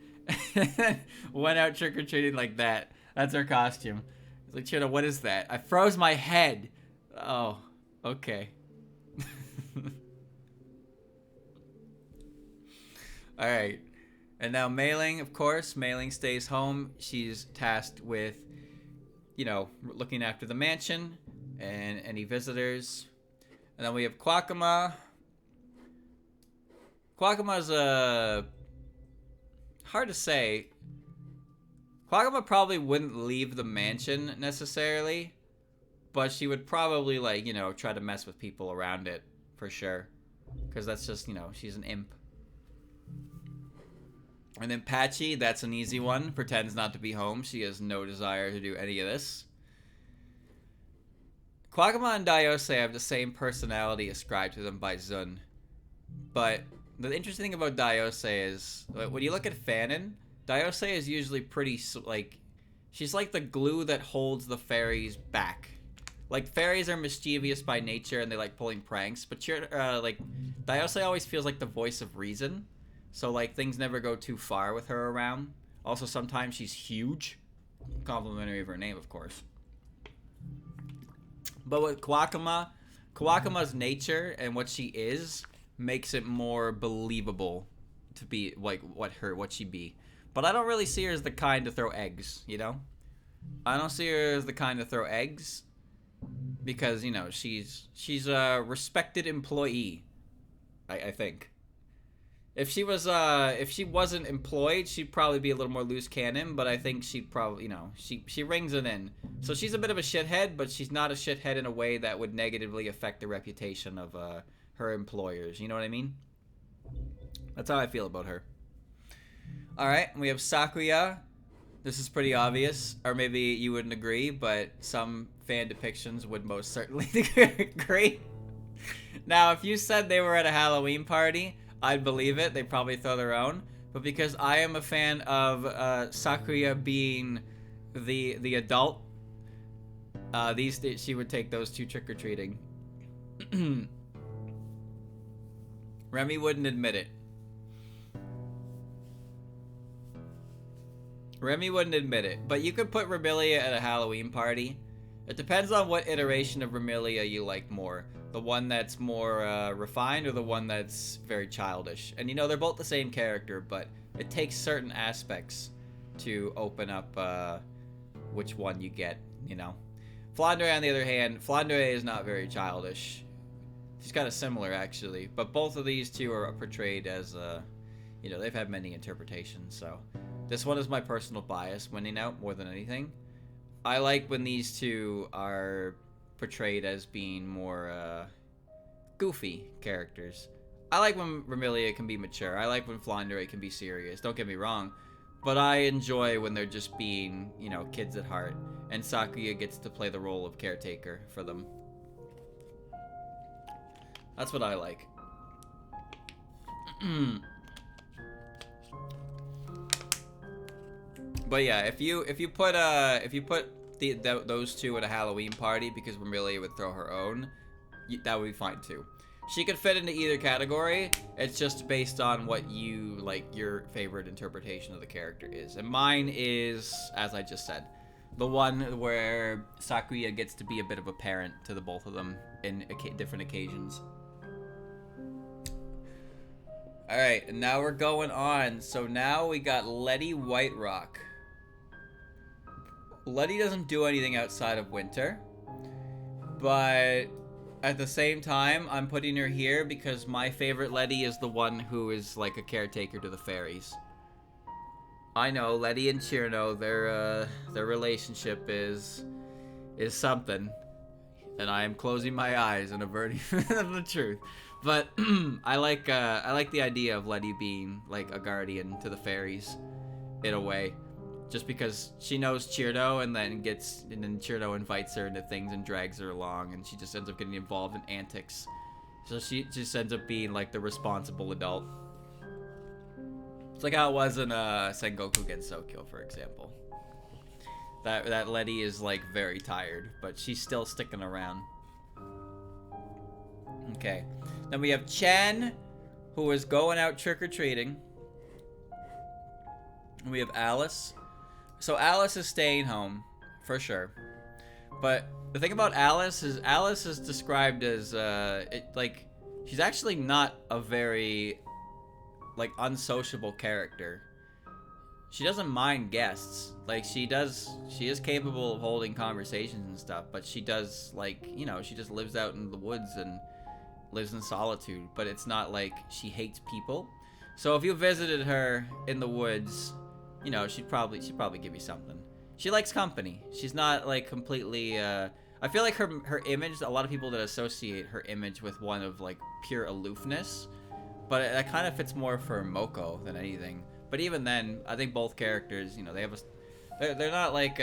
Went out trick-or-treating like that. That's her costume. It's like, Chirno, what is that? I froze my head. Oh, okay. Alright. And now Mei-ling, of course. Mei-ling stays home. She's tasked with, you know, looking after the mansion and any visitors. And then we have Kwakama. Kwakama's hard to say. Kwakama probably wouldn't leave the mansion necessarily, but she would probably, like, you know, try to mess with people around it for sure. Because that's just, you know, she's an imp. And then Patchy, that's an easy one. Pretends not to be home. She has no desire to do any of this. Quagmire and Daiose have the same personality ascribed to them by Zun. But the interesting thing about Daiose is, when you look at Fanon, Daiose is usually pretty, like, she's like the glue that holds the fairies back. Like, fairies are mischievous by nature and they like pulling pranks, but like, Daiose always feels like the voice of reason. So, like, things never go too far with her around. Also, sometimes she's huge. Complimentary of her name, of course. But with Kawakama's nature and what she is makes it more believable to be, like, what she be. But I don't really see her as the kind to throw eggs, you know? I don't see her as the kind to throw eggs. Because, you know, she's a respected employee, I think. If she wasn't employed, she'd probably be a little more loose cannon, but I think she'd probably, you know, she rings it in. So she's a bit of a shithead, but she's not a shithead in a way that would negatively affect the reputation of her employers. You know what I mean? That's how I feel about her. Alright, we have Sakuya. This is pretty obvious, or maybe you wouldn't agree, but some fan depictions would most certainly agree. Now, if you said they were at a Halloween party, I'd believe it. They probably throw their own. But because I am a fan of Sakuya being the adult, she would take those two trick-or-treating. Remy wouldn't admit it. Remy wouldn't admit it, but you could put Remilia at a Halloween party. It depends on what iteration of Remilia you like more. The one that's more refined or the one that's very childish. And you know, they're both the same character, but it takes certain aspects to open up which one you get, you know. Flandre, on the other hand, Flandre is not very childish. She's kind of similar, actually. But both of these two are portrayed as, you know, they've had many interpretations, so... This one is my personal bias winning out more than anything. I like when these two are portrayed as being more goofy characters. I like when Remilia can be mature. I like when Flandre can be serious. Don't get me wrong. But I enjoy when they're just being, you know, kids at heart. And Sakuya gets to play the role of caretaker for them. That's what I like. But yeah, if you put those two at a Halloween party because Remilia would throw her own, that would be fine too. She could fit into either category. It's just based on what you like, your favorite interpretation of the character is. And mine is, as I just said, the one where Sakuya gets to be a bit of a parent to the both of them in different occasions. Alright, and now we're going on. So now we got Letty Whiterock. Letty doesn't do anything outside of winter, but at the same time, I'm putting her here because my favorite Letty is the one who is like a caretaker to the fairies. I know, Letty and Chirno, their relationship is something, and I am closing my eyes and averting from the truth. But I like the idea of Letty being like a guardian to the fairies, in a way. Just because she knows Chirno and then Chirno invites her into things and drags her along, and she just ends up getting involved in antics. So she just ends up being like the responsible adult. It's like how it was in Sengoku Gensokyo, for example. That Letty is like very tired, but she's still sticking around. Okay. Then we have Chen, who is going out trick-or-treating. We have Alice. So Alice is staying home, for sure. But the thing about Alice is described as, she's actually not a very, like, unsociable character. She doesn't mind guests. Like, she is capable of holding conversations and stuff, but she does, like, you know, she just lives out in the woods and lives in solitude. But it's not like she hates people. So if you visited her in the woods... You know, she'd probably give you something. She likes company. She's not like completely. I feel like her image. A lot of people that associate her image with one of like pure aloofness, but that kind of fits more for Moko than anything. But even then, I think both characters, you know, they have a... They're not like,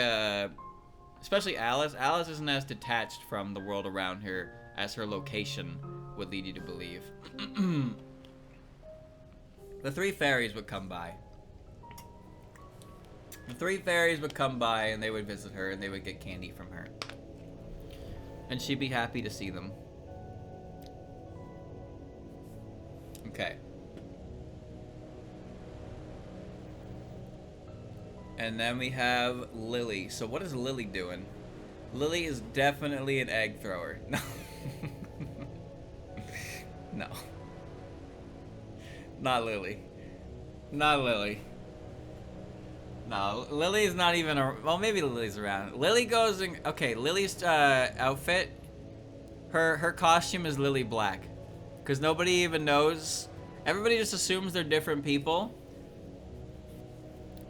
especially Alice. Alice isn't as detached from the world around her as her location would lead you to believe. The three fairies would come by. The three fairies would come by and they would visit her and they would get candy from her. And she'd be happy to see them. Okay. And then we have Lily. So what is Lily doing? Lily is definitely an egg thrower. No. No. Not Lily. Not Lily. No, Lily's not even well, maybe Lily's around. Lily goes in... Okay, Lily's outfit. Her costume is Lily Black. Because nobody even knows. Everybody just assumes they're different people.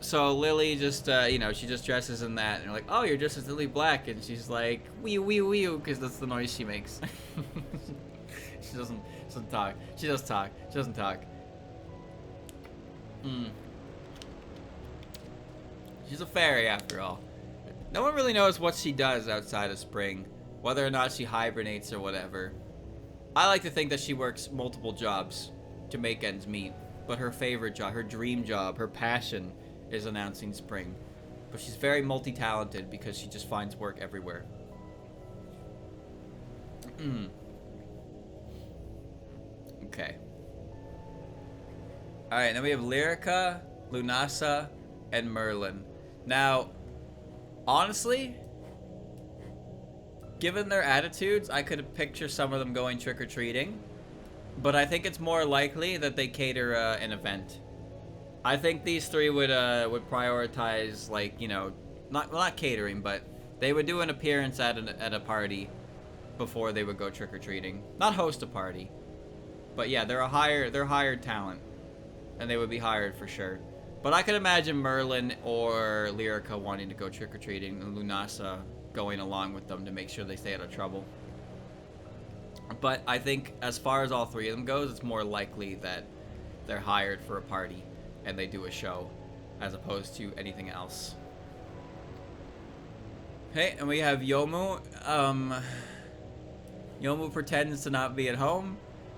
So Lily just, you know, she just dresses in that. And you're like, oh, you're dressed as Lily Black. And she's like, wee wee wee, because that's the noise she makes. She doesn't talk. She does talk. She doesn't talk. She's a fairy after all. No one really knows what she does outside of spring. Whether or not she hibernates or whatever. I like to think that she works multiple jobs to make ends meet. But her favorite job, her dream job, her passion is announcing spring. But she's very multi-talented because she just finds work everywhere. Okay. Alright, then we have Lyrica, Lunasa, and Merlin. Now, honestly, given their attitudes, I could picture some of them going trick-or-treating. But I think it's more likely that they cater an event. I think these three would prioritize, like, you know, not catering, but they would do an appearance at a party before they would go trick-or-treating. Not host a party. But yeah, they're hired talent. And they would be hired for sure. But I could imagine Merlin or Lyrica wanting to go trick-or-treating and Lunasa going along with them to make sure they stay out of trouble. But I think as far as all three of them goes, it's more likely that they're hired for a party and they do a show as opposed to anything else. Okay, and we have Yomu. Yomu pretends to not be at home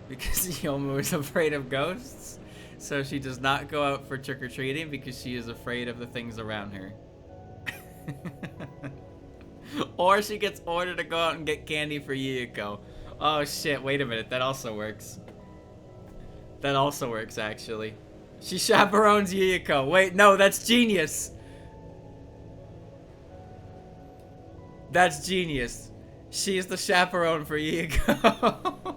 because Yomu is afraid of ghosts. So she does not go out for trick-or-treating because she is afraid of the things around her. Or she gets ordered to go out and get candy for Yuyuko. Oh shit, wait a minute, that also works. That also works, actually. She chaperones Yuyuko. Wait, no, that's genius. That's genius. She is the chaperone for Yuyuko.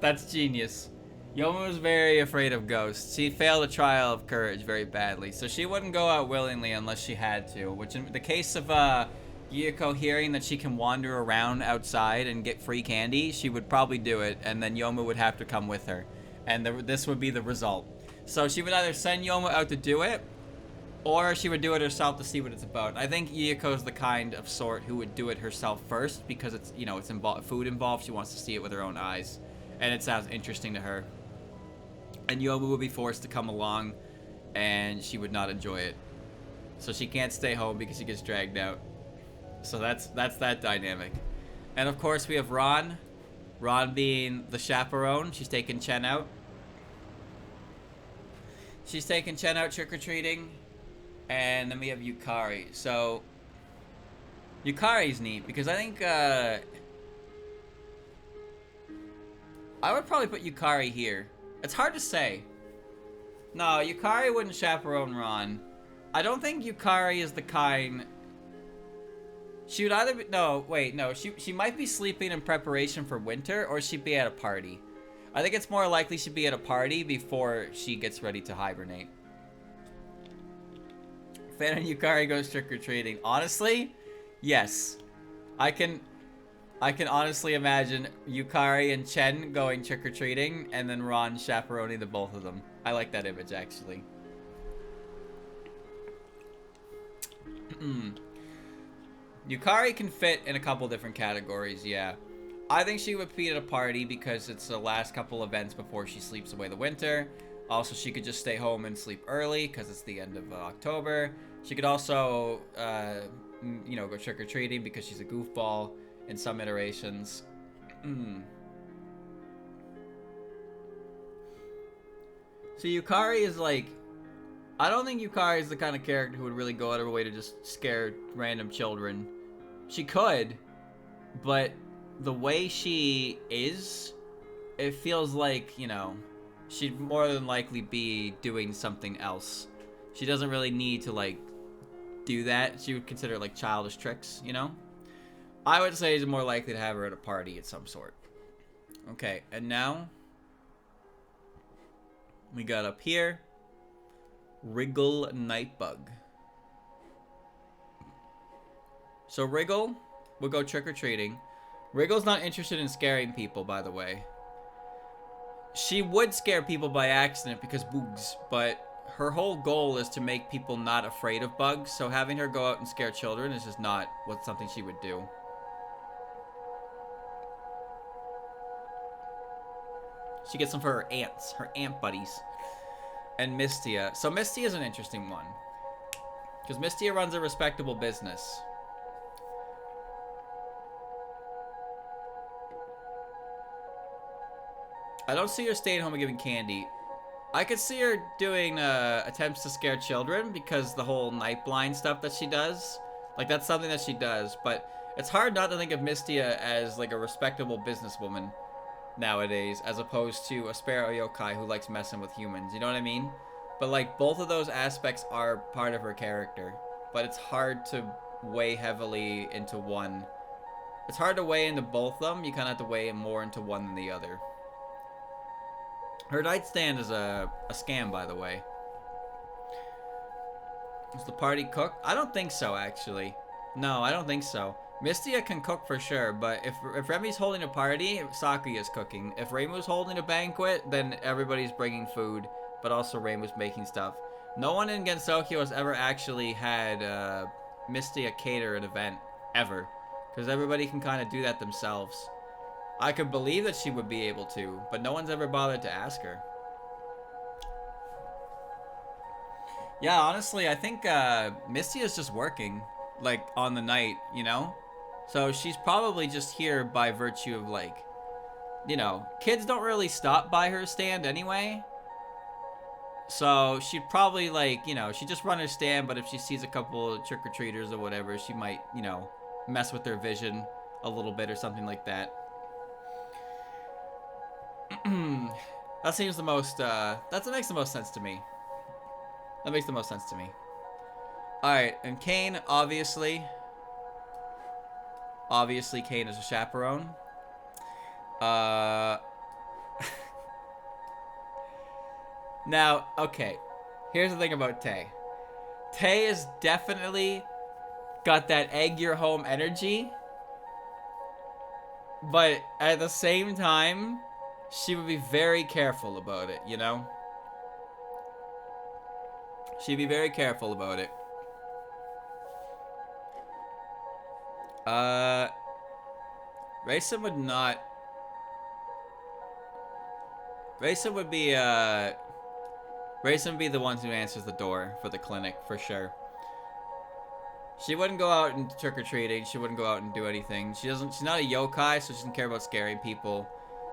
That's genius. Yomu was very afraid of ghosts. She failed a trial of courage very badly, so she wouldn't go out willingly unless she had to. Which, in the case of Yuyuko hearing that she can wander around outside and get free candy, she would probably do it, and then Yomu would have to come with her, and this would be the result. So she would either send Yomu out to do it, or she would do it herself to see what it's about. I think Yuyuko's the kind of sort who would do it herself first because it's, you know, it's food involved. She wants to see it with her own eyes. And it sounds interesting to her. And Yomu would be forced to come along, and she would not enjoy it. So she can't stay home because she gets dragged out. So that's that dynamic. And of course we have Ron. Ron being the chaperone. She's taking Chen out. She's taking Chen out trick-or-treating. And then we have Yukari. So Yukari's neat because I think I would probably put Yukari here. It's hard to say. No, Yukari wouldn't chaperone Ron. I don't think Yukari is the kind... She would either be... No, wait, no. She might be sleeping in preparation for winter, or she'd be at a party. I think it's more likely she'd be at a party before she gets ready to hibernate. Fan and Yukari goes trick-or-treating. Honestly, yes. I can honestly imagine Yukari and Chen going trick-or-treating, and then Ron chaperoning the both of them. I like that image, actually. Yukari can fit in a couple different categories, yeah. I think she would be at a party because it's the last couple events before she sleeps away the winter. Also, she could just stay home and sleep early because it's the end of October. She could also, you know, go trick-or-treating because she's a goofball in some iterations. So Yukari is like... I don't think Yukari is the kind of character who would really go out of her way to just scare random children. She could, but the way she is, it feels like, you know, she'd more than likely be doing something else. She doesn't really need to, like, do that. She would consider, like, childish tricks, you know? I would say it's more likely to have her at a party of some sort. Okay, and now we got up here Wriggle Nightbug. So Wriggle will go trick-or-treating. Wriggle's not interested in scaring people, by the way. She would scare people by accident because bugs, but her whole goal is to make people not afraid of bugs, so having her go out and scare children is just not something she would do. She gets them for her ants, her ant buddies. And Mistia. So Mistia is an interesting one. Because Mistia runs a respectable business. I don't see her staying home and giving candy. I could see her doing attempts to scare children because the whole night blind stuff that she does. Like, that's something that she does. But it's hard not to think of Mistia as, like, a respectable businesswoman nowadays, as opposed to a sparrow yokai who likes messing with humans. You know what I mean? But, like, both of those aspects are part of her character. But it's hard to weigh heavily into one. It's hard to weigh into both of them. You kind of have to weigh more into one than the other. Her nightstand is a scam, by the way. Is the party cooked? I don't think so, actually. No, I don't think so. Mistia can cook for sure, but if Remy's holding a party, Sakuya's cooking. If Reimu's holding a banquet, then everybody's bringing food, but also Reimu's making stuff. No one in Gensokyo has ever actually had Mistia cater an event, ever. Because everybody can kind of do that themselves. I could believe that she would be able to, but no one's ever bothered to ask her. Yeah, honestly, I think Mistia's just working, like, on the night, you know? So she's probably just here by virtue of, like, you know, kids don't really stop by her stand anyway. So she'd probably, like, you know, she'd just run her stand, but if she sees a couple of trick-or-treaters or whatever, she might, you know, mess with their vision a little bit or something like that. That seems the most, that makes the most sense to me. That makes the most sense to me. Alright, and Kane, obviously. Obviously, Kane is a chaperone. Now, okay. Here's the thing about Tay. Tay is definitely got that egg your home energy. But at the same time, she would be very careful about it, you know? She'd be very careful about it. Rayson would not... Rayson would be the one who answers the door for the clinic, for sure. She wouldn't go out and trick-or-treating. She wouldn't go out and do anything. She's not a yokai, so she doesn't care about scaring people.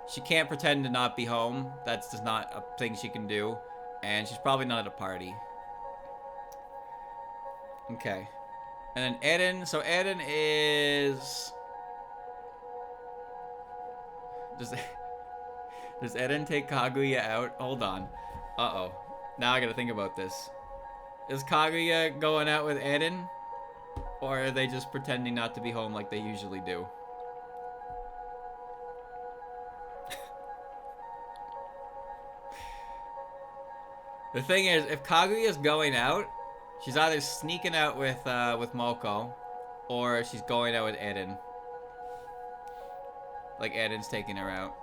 She can't pretend to not be home. That's just not a thing she can do. And she's probably not at a party. Okay. And then Eden. So Eden is... Does Eden take Kaguya out? Hold on. Uh-oh. Now I gotta think about this. Is Kaguya going out with Eden? Or are they just pretending not to be home like they usually do? The thing is, if Kaguya's going out, she's either sneaking out with Moko, or she's going out with Eden. Like Eden's taking her out.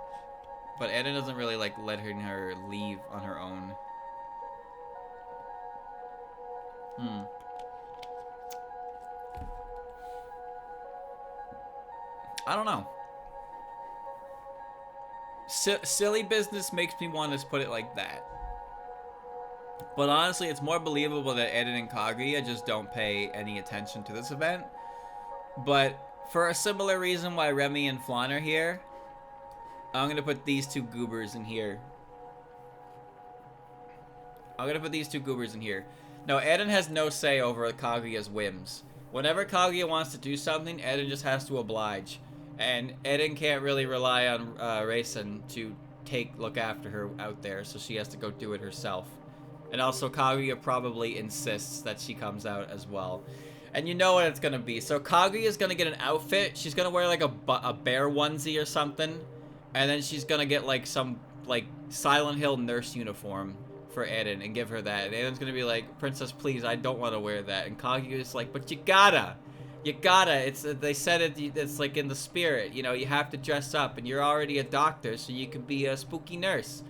But Eden doesn't really like letting her leave on her own. I don't know. Silly business makes me want to put it like that. But honestly, it's more believable that Eren and Kaguya just don't pay any attention to this event. But for a similar reason why Remy and Flan are here, I'm gonna put these two goobers in here. I'm gonna put these two goobers in here. No, Eren has no say over Kaguya's whims. Whenever Kaguya wants to do something, Eren just has to oblige. And Eren can't really rely on Raisin to look after her out there, so she has to go do it herself. And also, Kaguya probably insists that she comes out as well. And you know what it's gonna be. So Kaguya's gonna get an outfit. She's gonna wear like a bear onesie or something. And then she's gonna get like some like Silent Hill nurse uniform for Eren and give her that. And Eren's gonna be like, Princess, please, I don't want to wear that. And Kaguya's like, but you gotta. You gotta. It's they said it's like in the spirit. You know, you have to dress up. And you're already a doctor, so you can be a spooky nurse.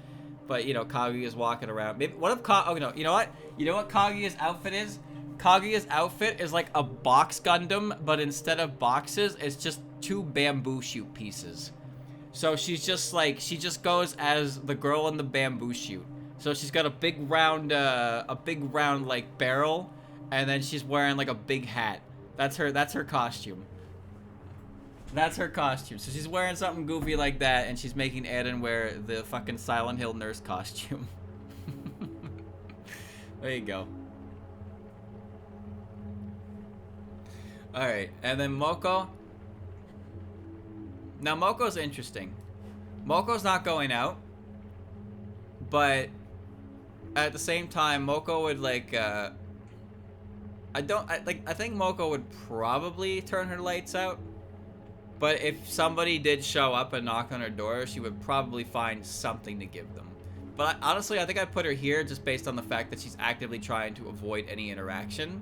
But, you know, Kaguya's walking around. Maybe, what if oh, no, you know what? You know what Kaguya's outfit is? Kaguya's outfit is like a box Gundam, but instead of boxes, it's just 2 bamboo shoot pieces. So she's just like, she just goes as the girl in the bamboo shoot. So she's got a big round like barrel, and then she's wearing like a big hat. That's her costume. That's her costume. So she's wearing something goofy like that, and she's making Eren wear the fucking Silent Hill nurse costume. There you go. Alright, and then Moko. Now, Moko's interesting. Moko's not going out, but at the same time, Moko would like, I think Moko would probably turn her lights out. But if somebody did show up and knock on her door, she would probably find something to give them. But honestly, I think I'd put her here just based on the fact that she's actively trying to avoid any interaction.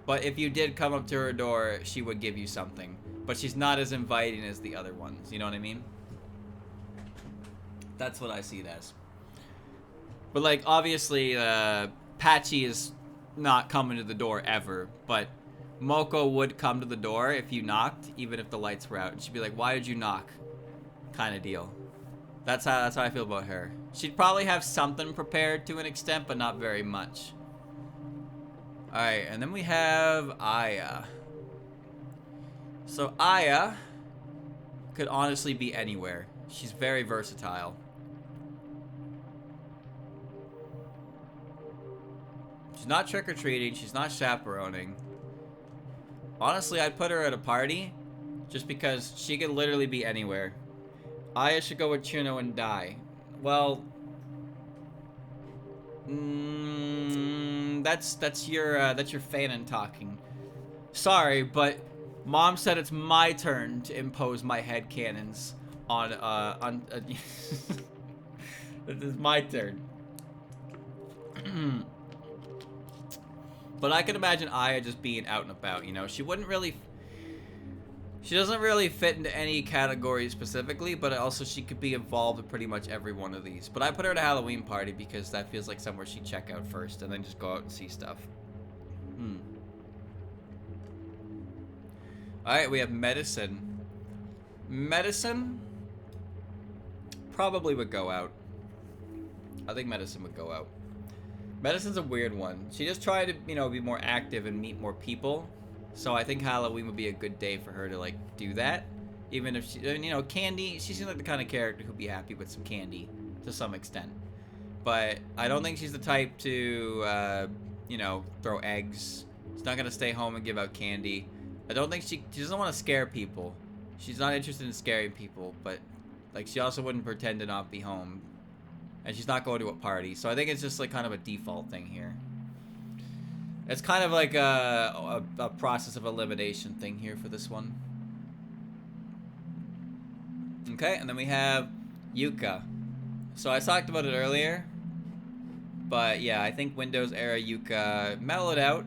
But if you did come up to her door, she would give you something. But she's not as inviting as the other ones. You know what I mean? That's what I see it as. But like, obviously, Patchy is not coming to the door ever. But Moko would come to the door if you knocked, even if the lights were out. And she'd be like, why did you knock? Kind of deal. That's how I feel about her. She'd probably have something prepared to an extent, but not very much. Alright, and then we have Aya. So Aya could honestly be anywhere. She's very versatile. She's not trick-or-treating. She's not chaperoning. Honestly, I'd put her at a party just because she could literally be anywhere. Aya should go with Chuno and Dai. Well, that's your fanon talking. Sorry, but Mom said it's my turn to impose my headcanons on It is my turn. But I can imagine Aya just being out and about, you know. She doesn't really fit into any category specifically, but also she could be involved in pretty much every one of these. But I put her at a Halloween party because that feels like somewhere she'd check out first and then just go out and see stuff. Alright, we have Medicine. Medicine probably would go out. I think Medicine would go out. Medicine's a weird one. She just tried to, you know, be more active and meet more people. So I think Halloween would be a good day for her to, like, do that. Even if she, you know, candy, she seems like the kind of character who'd be happy with some candy to some extent. But I don't think she's the type to, you know, throw eggs. She's not going to stay home and give out candy. I don't think she doesn't want to scare people. She's not interested in scaring people, but, like, she also wouldn't pretend to not be home. And she's not going to a party. So I think it's just like kind of a default thing here. It's kind of like a process of elimination thing here for this one. Okay, and then we have Yuka. So I talked about it earlier. But yeah, I think Windows era Yuka mellowed out.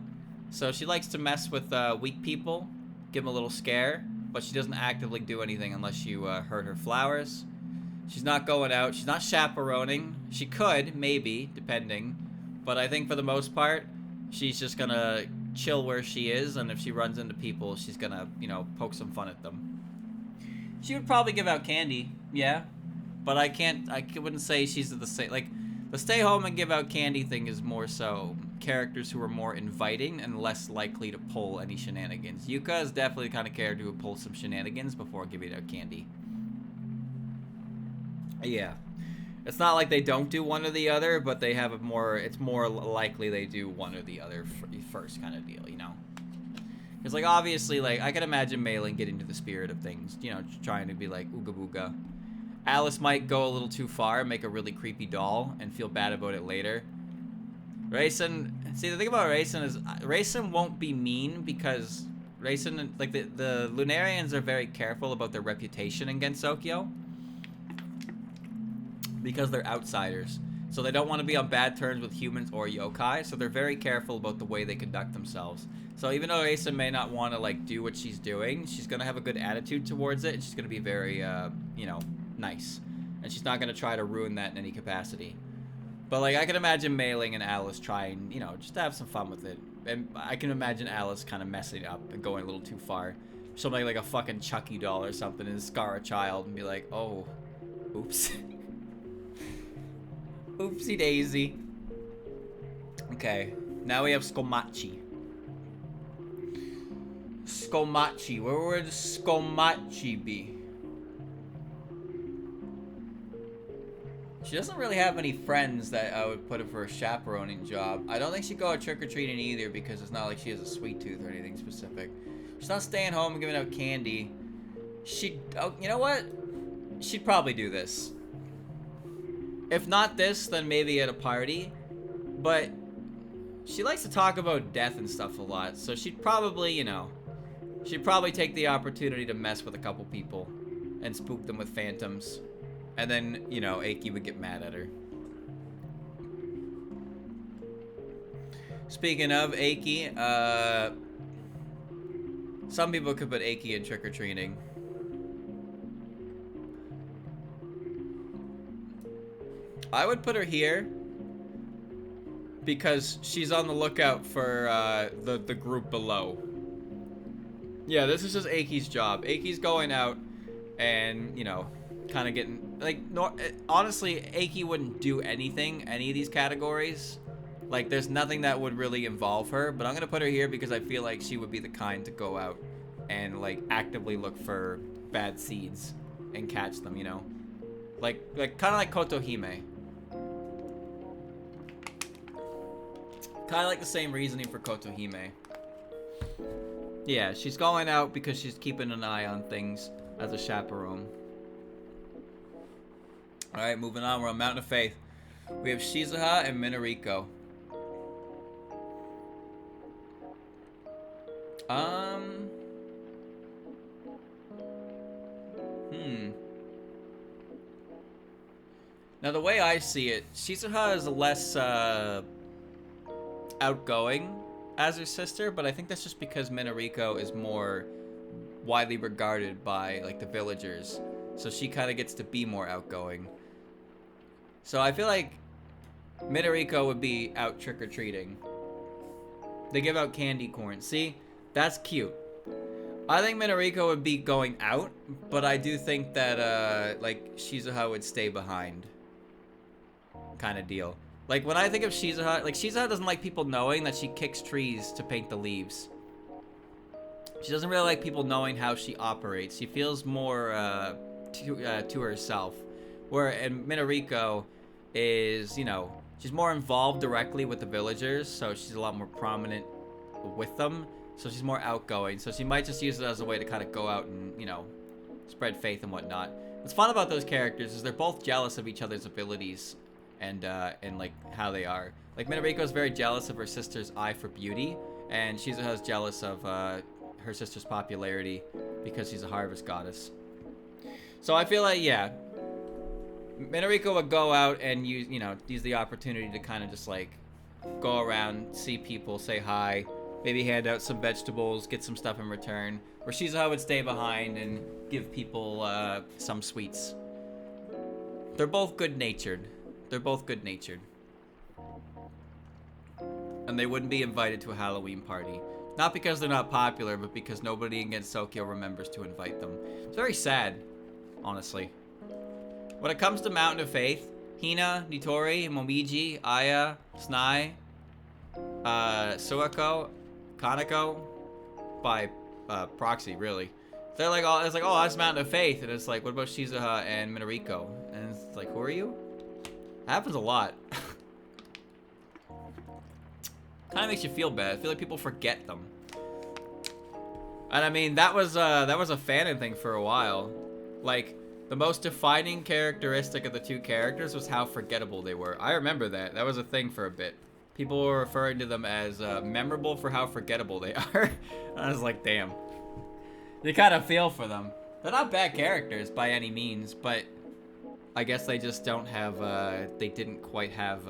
So she likes to mess with weak people. Give them a little scare. But she doesn't actively do anything unless you hurt her flowers. She's not going out. She's not chaperoning. She could, maybe, depending. But I think for the most part, she's just gonna chill where she is. And if she runs into people, she's gonna, you know, poke some fun at them. She would probably give out candy, yeah. But I wouldn't say she's the same. Like, The stay home and give out candy thing is more so characters who are more inviting and less likely to pull any shenanigans. Yuka is definitely the kind of character who will pull some shenanigans before giving out candy. Yeah. It's not like they don't do one or the other, but they have a more, it's more likely they do one or the other first kind of deal, you know? Because, like, obviously, like, I can imagine Malin getting to the spirit of things, you know, trying to be like, ooga booga. Alice might go a little too far, make a really creepy doll, and feel bad about it later. Raisin, see, the thing about Raisin is, Raisin won't be mean because Raisin, like, the Lunarians are very careful about their reputation in Gensokyo. Because they're outsiders. So they don't want to be on bad terms with humans or yokai, so they're very careful about the way they conduct themselves. So even though Asa may not want to, like, do what she's doing, she's going to have a good attitude towards it, and she's going to be very, you know, nice. And she's not going to try to ruin that in any capacity. But, like, I can imagine Mailing and Alice trying, you know, just to have some fun with it. And I can imagine Alice kind of messing up and going a little too far. She'll make, like, a fucking Chucky doll or something and scar a child and be like, oh, oops. Oopsie daisy. Okay, now we have Skomachi. Skomachi, where would Skomachi be? She doesn't really have any friends that I would put her for a chaperoning job. I don't think she'd go out trick-or-treating either because it's not like she has a sweet tooth or anything specific. She's not staying home and giving out candy. She'd, oh, you know what? She'd probably do this. If not this, then maybe at a party. But she likes to talk about death and stuff a lot. So she'd probably, you know, she'd probably take the opportunity to mess with a couple people and spook them with phantoms. And then, you know, Eiki would get mad at her. Speaking of Eiki, some people could put Eiki in trick-or-treating. I would put her here because she's on the lookout for the group below. Yeah, this is just Eiki's job. Eiki's going out and, you know, kind of getting, like, honestly, Eiki wouldn't do anything, any of these categories. Like, there's nothing that would really involve her, but I'm going to put her here because I feel like she would be the kind to go out and, like, actively look for bad seeds and catch them, you know? Like kind of like Kotohime. Kind of like the same reasoning for Kotohime. Yeah, she's going out because she's keeping an eye on things as a chaperone. Alright, moving on. We're on Mountain of Faith. We have Shizuha and Minariko. Now, the way I see it, Shizuha is less, outgoing as her sister, but I think that's just because Minariko is more widely regarded by, like, the villagers. So she kind of gets to be more outgoing. So I feel like Minariko would be out trick-or-treating. They give out candy corn. See? That's cute. I think Minariko would be going out, but I do think that, like, Shizuha would stay behind. Kind of deal. Like, when I think of Shizuha, like, Shizuha doesn't like people knowing that she kicks trees to paint the leaves. She doesn't really like people knowing how she operates. She feels more, to herself. And Minariko is, you know, she's more involved directly with the villagers, so she's a lot more prominent with them. So she's more outgoing. So she might just use it as a way to kind of go out and, you know, spread faith and whatnot. What's fun about those characters is they're both jealous of each other's abilities and like how they are. Like, Minariko is very jealous of her sister's eye for beauty, and Shizuha's jealous of her sister's popularity because she's a harvest goddess. So I feel like, yeah, Minariko would go out and use the opportunity to kind of just, like, go around, see people, say hi, maybe hand out some vegetables, get some stuff in return. Where Shizuha would stay behind and give people some sweets. They're both good-natured. They're both good-natured. And they wouldn't be invited to a Halloween party. Not because they're not popular, but because nobody in Gensokyo remembers to invite them. It's very sad, honestly. When it comes to Mountain of Faith, Hina, Nitori, Momiji, Aya, Snai, Suako, Kaneko, by proxy, really. They're like, oh, it's like, oh, that's Mountain of Faith, and it's like, what about Shizuha and Minariko? And it's like, who are you? That happens a lot. Kind of makes you feel bad. I feel like people forget them. And I mean, that was a fanon thing for a while. Like, the most defining characteristic of the two characters was how forgettable they were. I remember that. That was a thing for a bit. People were referring to them as memorable for how forgettable they are. I was like, damn. You kind of feel for them. They're not bad characters by any means, but I guess they just don't have, they didn't quite have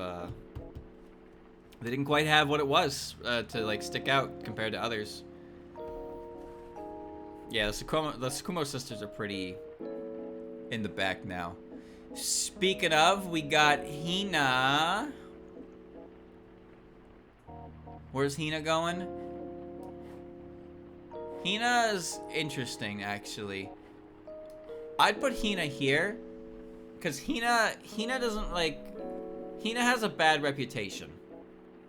what it was to, like, stick out compared to others. Yeah, the Tsukumo sisters are pretty in the back now. Speaking of, we got Hina. Where's Hina going? Hina's interesting, actually. I'd put Hina here, because Hina doesn't, like, Hina has a bad reputation,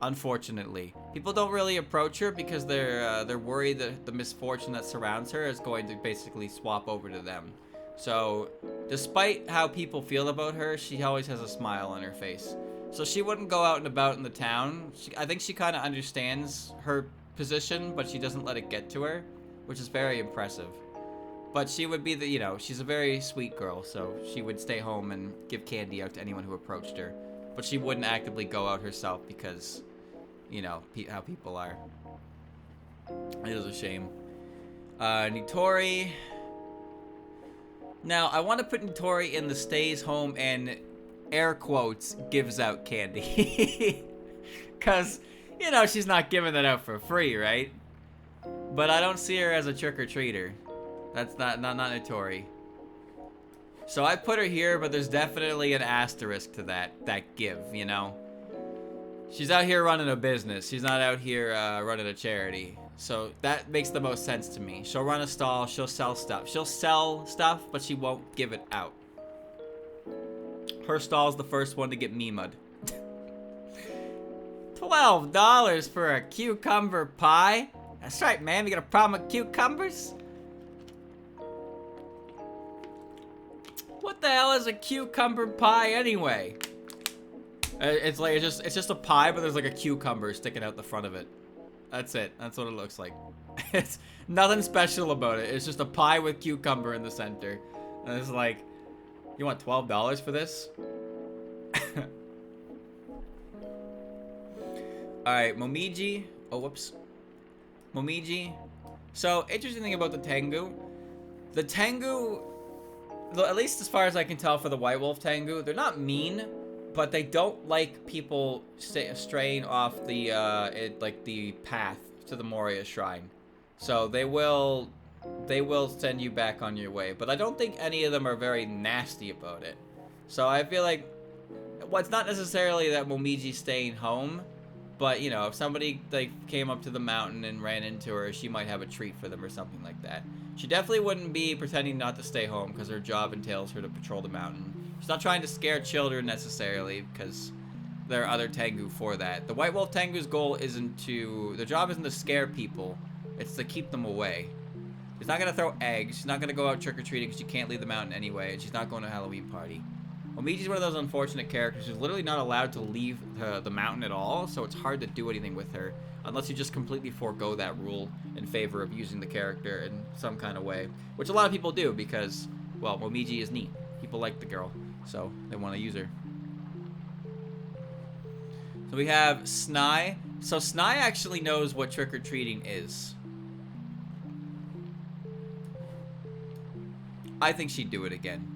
unfortunately. People don't really approach her because they're worried that the misfortune that surrounds her is going to basically swap over to them. So, despite how people feel about her, she always has a smile on her face. So she wouldn't go out and about in the town. I think she kind of understands her position, but she doesn't let it get to her, which is very impressive. But she would be she's a very sweet girl, so she would stay home and give candy out to anyone who approached her. But she wouldn't actively go out herself because, how people are. It is a shame. Nitori. Now, I want to put Nitori in the stays home and, air quotes, gives out candy. Because, she's not giving that out for free, right? But I don't see her as a trick-or-treater. That's not Nitori. So I put her here, but there's definitely an asterisk to that give, She's out here running a business. She's not out here running a charity. So that makes the most sense to me. She'll run a stall, she'll sell stuff. She'll sell stuff, but she won't give it out. Her stall's the first one to get memed. $12 for a cucumber pie? That's right, man. You got a problem with cucumbers? What the hell is a cucumber pie anyway? It's just a pie, but there's like a cucumber sticking out the front of it. That's it. That's what it looks like. It's nothing special about it. It's just a pie with cucumber in the center. And it's like, you want $12 for this? Alright, Momiji. Oh, whoops. Momiji. So, interesting thing about the Tengu. The Tengu, at least as far as I can tell for the White Wolf Tengu, they're not mean, but they don't like people straying off the the path to the Moria Shrine. So they will send you back on your way. But I don't think any of them are very nasty about it. So I feel like, well, it's not necessarily that Momiji's staying home, but if somebody came up to the mountain and ran into her, she might have a treat for them or something like that. She definitely wouldn't be pretending not to stay home because her job entails her to patrol the mountain. She's not trying to scare children necessarily, because there are other Tengu for that. The White Wolf Tengu's goal their job isn't to scare people, it's to keep them away. She's not gonna throw eggs, she's not gonna go out trick-or-treating because she can't leave the mountain anyway, and she's not going to a Halloween party. Omiji's one of those unfortunate characters who's literally not allowed to leave the mountain at all, so it's hard to do anything with her, unless you just completely forego that rule in favor of using the character in some kind of way. Which a lot of people do, because, well, Momiji is neat. People like the girl, so they want to use her. So we have Snai. So Snai actually knows what trick-or-treating is. I think she'd do it again.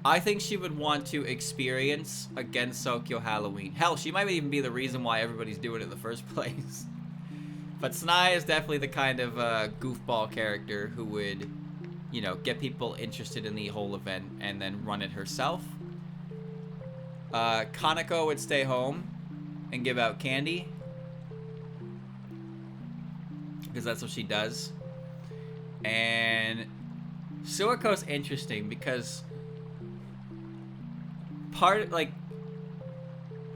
I think she would want to experience again Sokyo Halloween. Hell, she might even be the reason why everybody's doing it in the first place. But Snai is definitely the kind of goofball character who would, get people interested in the whole event and then run it herself. Kaneko would stay home and give out candy, because that's what she does. And Suako's interesting because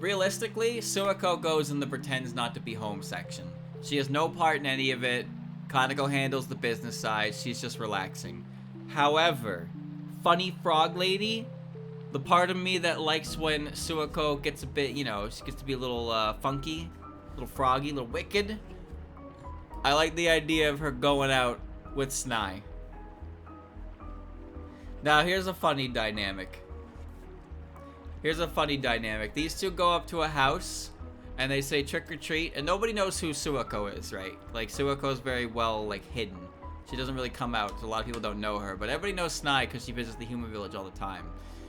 realistically, Suiko goes in the pretends not to be home section. She has no part in any of it. Kaneko handles the business side. She's just relaxing. However, funny frog lady, the part of me that likes when Suiko gets a bit, you know, she gets to be a little funky, a little froggy, a little wicked. I like the idea of her going out with Snai. Now, here's a funny dynamic. These two go up to a house, and they say trick or treat, and nobody knows who Suiko is, right? Like, Suiko's very well, like, hidden. She doesn't really come out, so a lot of people don't know her. But everybody knows Snai because she visits the human village all the time.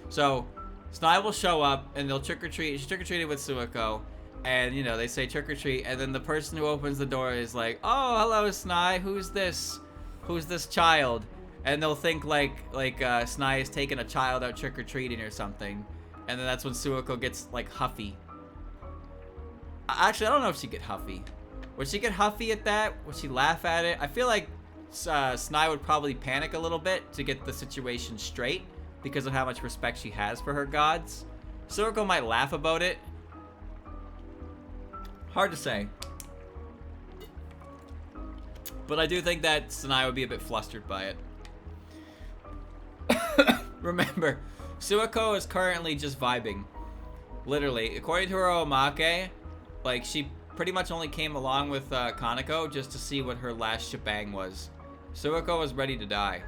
So, Snai will show up, and they'll trick or treat. She trick or treated with Suiko, and, you know, they say trick or treat, and then the person who opens the door is like, oh, hello, Snai, who's this? Who's this child? And they'll think like Snai is taking a child out trick or treating or something. And then that's when Suiko gets, like, huffy. Actually, I don't know if she'd get huffy. Would she get huffy at that? Would she laugh at it? I feel like Snai would probably panic a little bit to get the situation straight because of how much respect she has for her gods. Suiko might laugh about it. Hard to say. But I do think that Snai would be a bit flustered by it. Remember, Suiko is currently just vibing. Literally, according to her omake, like, she pretty much only came along with Kaneko just to see what her last shebang was. Suiko was ready to die.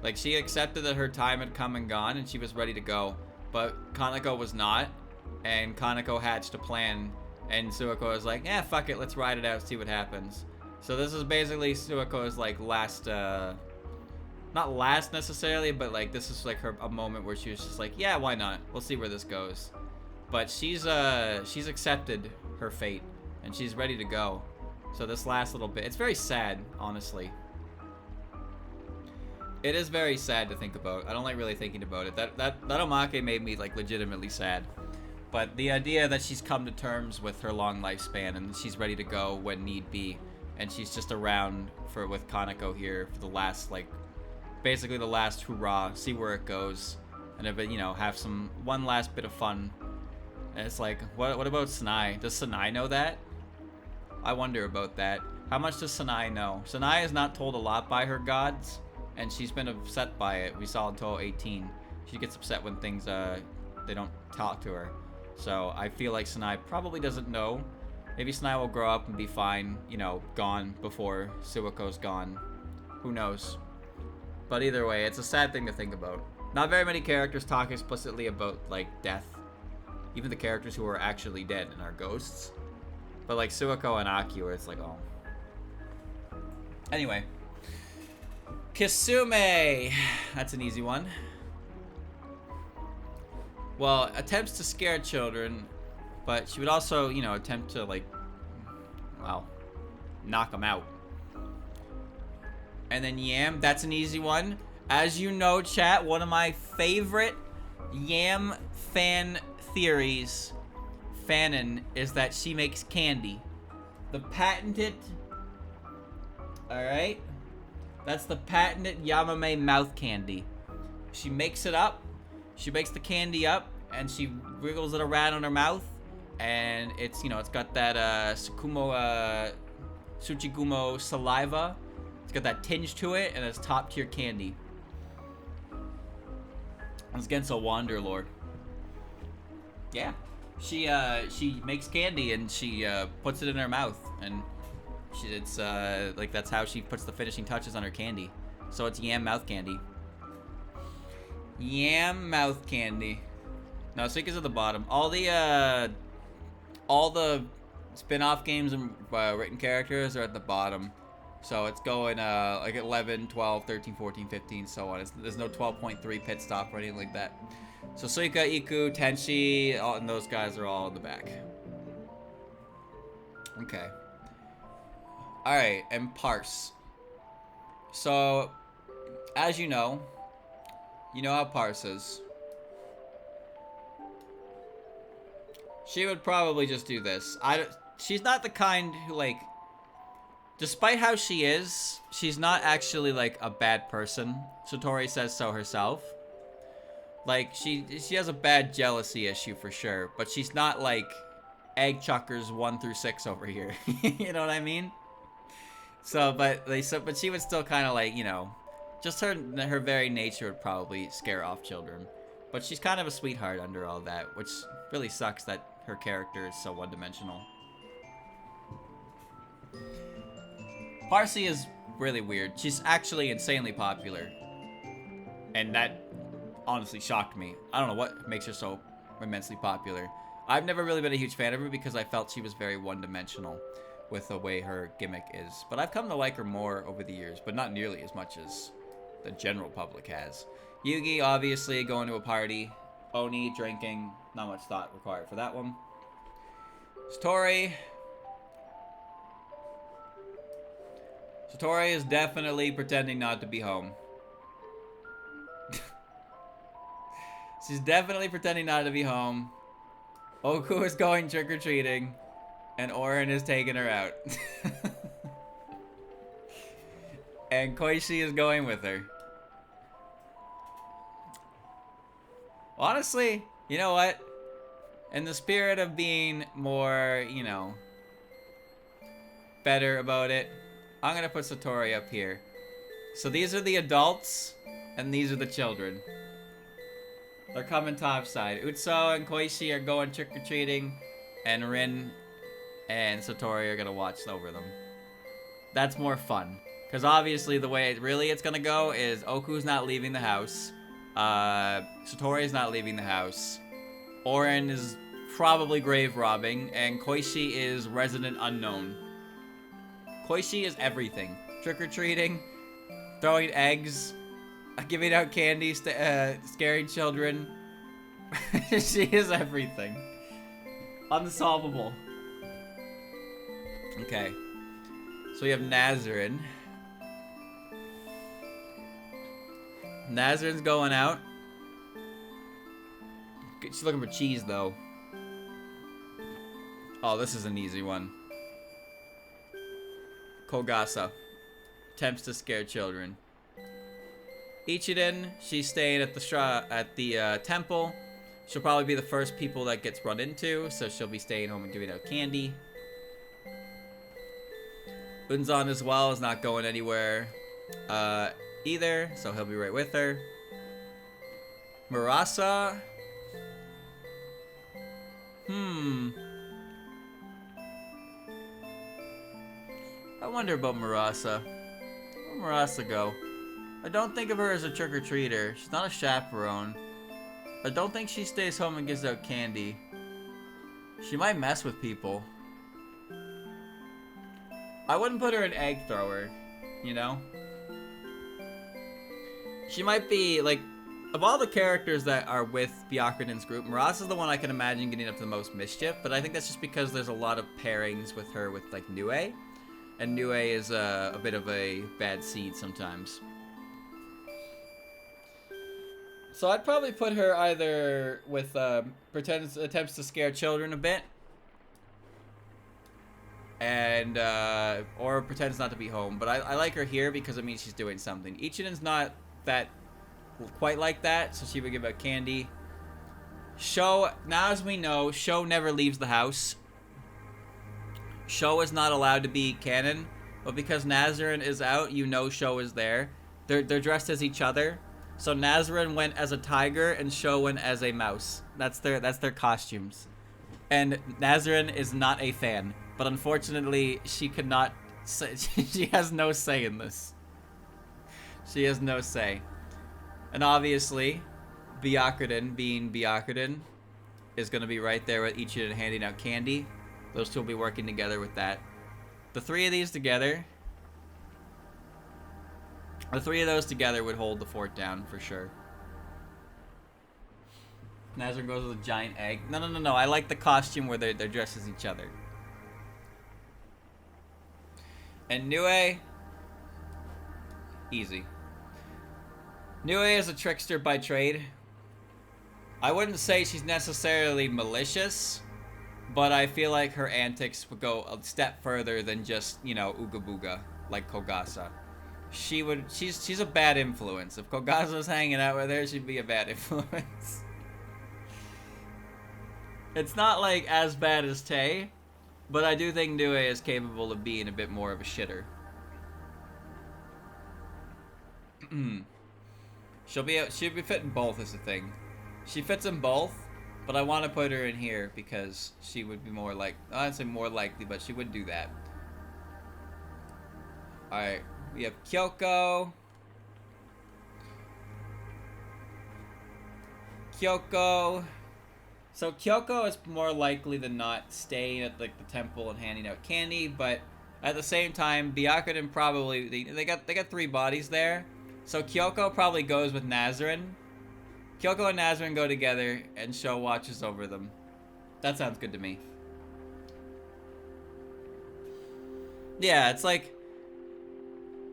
Like, she accepted that her time had come and gone and she was ready to go. But Kaneko was not. And Kaneko hatched a plan. And Suiko was like, eh, fuck it, let's ride it out, see what happens. So this is basically Suiko's, like, last, not last necessarily, but, like, this is, like, a moment where she was just like, yeah, why not? We'll see where this goes. But she's accepted her fate, and she's ready to go. So this last little bit, it's very sad, honestly. It is very sad to think about. I don't like really thinking about it. That omake made me, like, legitimately sad. But the idea that she's come to terms with her long lifespan and she's ready to go when need be, and she's just around with Kaneko here for the last, like, basically the last hurrah, see where it goes, and if it, you know, have one last bit of fun. And it's like, what about Snai? Does Snai know that? I wonder about that. How much does Snai know? Snai is not told a lot by her gods, and she's been upset by it. We saw in Touhou 18. She gets upset when things, they don't talk to her. So I feel like Snai probably doesn't know. Maybe Snai will grow up and be fine, you know, gone before Suiko's gone. Who knows? But either way, it's a sad thing to think about. Not very many characters talk explicitly about, like, death. Even the characters who are actually dead and are ghosts. But, like, Suiko and Aki, where it's like, oh. Anyway. Kisume! That's an easy one. Well, attempts to scare children, but she would also, you know, attempt to, like, well, knock them out. And then Yam, that's an easy one. As you know, chat, one of my favorite Yam fan theories, fanon, is that she makes candy. The patented, alright? That's the patented Yamame mouth candy. She makes it up. She makes the candy up, and she wriggles it around in her mouth, and it's, you know, it's got that Tsuchigumo saliva. It's got that tinge to it, and it's top tier candy. It's against a Wanderlord. Yeah, she makes candy and she puts it in her mouth, and it's like that's how she puts the finishing touches on her candy. So it's Yam mouth candy. Yam mouth candy. No, Suika's at the bottom. All the spin-off games and written characters are at the bottom. So it's going like 11, 12, 13, 14, 15, so on. There's no 12.3 pit stop or anything like that. So Suika, Iku, Tenshi, and those guys are all in the back. Okay. Alright, and Parse. So, as you know how Parse is. She would probably just do this. She's not the kind who, like, despite how she is, she's not actually, like, a bad person. Satori says so herself. Like, she has a bad jealousy issue for sure, but she's not like egg chuckers 1 through 6 over here. You know what I mean? So, but she would still kind of like, you know, just her very nature would probably scare off children. But she's kind of a sweetheart under all that, which really sucks that her character is so one-dimensional. Parsi is really weird. She's actually insanely popular. And that honestly shocked me. I don't know what makes her so immensely popular. I've never really been a huge fan of her because I felt she was very one-dimensional with the way her gimmick is. But I've come to like her more over the years, but not nearly as much as the general public has. Yugi, obviously, going to a party. Oni, drinking. Not much thought required for that one. Satori. Satori is definitely pretending not to be home. She's definitely pretending not to be home. Oku is going trick-or-treating. And Oren is taking her out. And Koichi is going with her. Honestly, you know what? In the spirit of being more, you know, better about it, I'm gonna put Satori up here. So these are the adults, and these are the children. They're coming topside. Utsu and Koichi are going trick-or-treating, and Rin and Satori are gonna watch over them. That's more fun. Because obviously the way it's gonna go is Oku's not leaving the house. Satori's not leaving the house. Oren is probably grave robbing, and Koichi is resident unknown. Koichi is everything. Trick-or-treating, throwing eggs, giving out candy, scaring children. She is everything. Unsolvable. Okay. So we have Nazarin. Nazarin's going out. She's looking for cheese, though. Oh, this is an easy one. Kogasa. Attempts to scare children. Ichiden, she's staying at the temple. She'll probably be the first people that gets run into, so she'll be staying home and giving out candy. Unzan as well is not going anywhere either, so he'll be right with her. Murasa. I wonder about Murasa. Where'd Murasa go? I don't think of her as a trick-or-treater. She's not a chaperone. I don't think she stays home and gives out candy. She might mess with people. I wouldn't put her an egg thrower, you know? She might be, like, of all the characters that are with Byakuren's group, Murasa's the one I can imagine getting up to the most mischief, but I think that's just because there's a lot of pairings with her with, like, Nue. And Nue is a bit of a bad seed sometimes. So I'd probably put her either with attempts to scare children a bit, and or pretends not to be home. But I like her here because it means she's doing something. Ichiden's not that quite like that, so she would give out candy. Sho, now as we know, Sho never leaves the house. Sho is not allowed to be canon, but because Nazarin is out, you know Sho is there. They're dressed as each other. So Nazarin went as a tiger and Sho went as a mouse. That's their costumes. And Nazarin is not a fan, but unfortunately she could not say, she has no say in this. She has no say. And obviously, Byakuren being Byakuren is going to be right there with Ichiden handing out candy. Those two will be working together with that. The three of these together, the three of those together would hold the fort down for sure. Nazarin goes with a giant egg. No. I like the costume where they're dressed as each other. And Nue, easy. Nue is a trickster by trade. I wouldn't say she's necessarily malicious, but I feel like her antics would go a step further than just, you know, Ooga Booga, like Kogasa. she's a bad influence. If Kogazo's hanging out with her, she'd be a bad influence. It's not like as bad as Tay, but I do think Nue is capable of being a bit more of a shitter. she'll be fitting both is the thing. She fits in both, but I want to put her in here because she would be more like, I'd say more likely, but she would do that. Alright, we have Kyoko. So Kyoko is more likely than not staying at like the temple and handing out candy, but at the same time, Byakuren probably they got 3 bodies there. So Kyoko probably goes with Nazarin. Kyoko and Nazarin go together and Sho watches over them. That sounds good to me. Yeah, it's like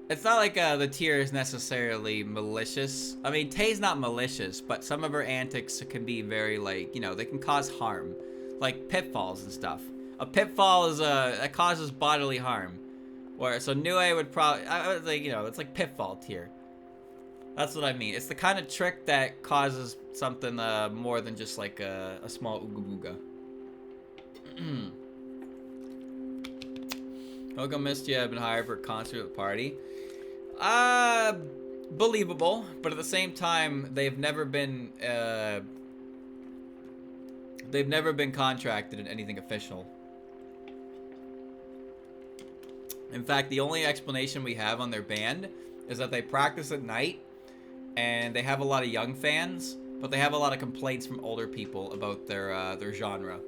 it's not like the tier is necessarily malicious. I mean, Tay's not malicious, but some of her antics can be very, like, you know, they can cause harm. Like pitfalls and stuff. A pitfall is that causes bodily harm. So Nue would probably, I would like, you know, it's like pitfall tier. That's what I mean. It's the kind of trick that causes something more than just like a small ooga booga. Ogo missed you have been hired for a concert at the party. Believable, but at the same time, they've never been contracted in anything official. In fact, the only explanation we have on their band is that they practice at night, and they have a lot of young fans, but they have a lot of complaints from older people about their genre,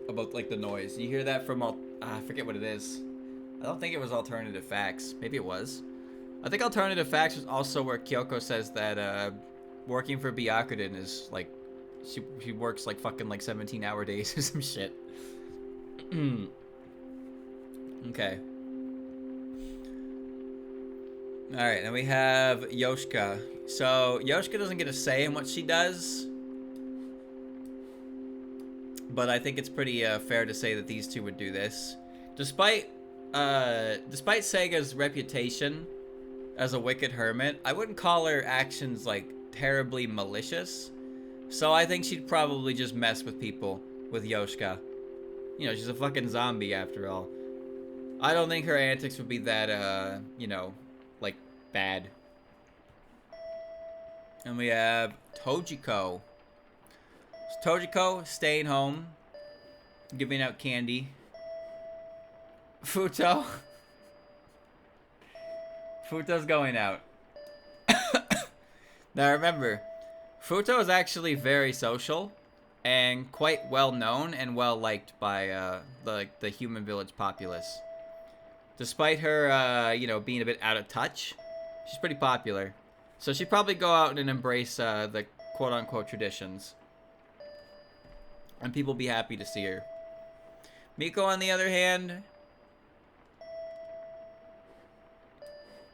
about like the noise. You hear that from I forget what it is. I don't think it was Alternative Facts. Maybe it was. I think Alternative Facts was also where Kyoko says that working for Byakuren is like she works like fucking like 17-hour days or some shit. Okay. Alright, then we have Yoshika. So Yoshika doesn't get a say in what she does, but I think it's pretty fair to say that these two would do this. Despite Sega's reputation as a wicked hermit, I wouldn't call her actions like terribly malicious. So I think she'd probably just mess with people with Yoshika. You know, she's a fucking zombie after all. I don't think her antics would be that you know, like bad. And we have Tojiko. So Tojiko staying home, giving out candy. Futo's going out. Now remember, Futo is actually very social and quite well known and well liked by the human village populace. Despite her, you know, being a bit out of touch, she's pretty popular. So she'd probably go out and embrace the quote-unquote traditions. And people be happy to see her. Miko, on the other hand,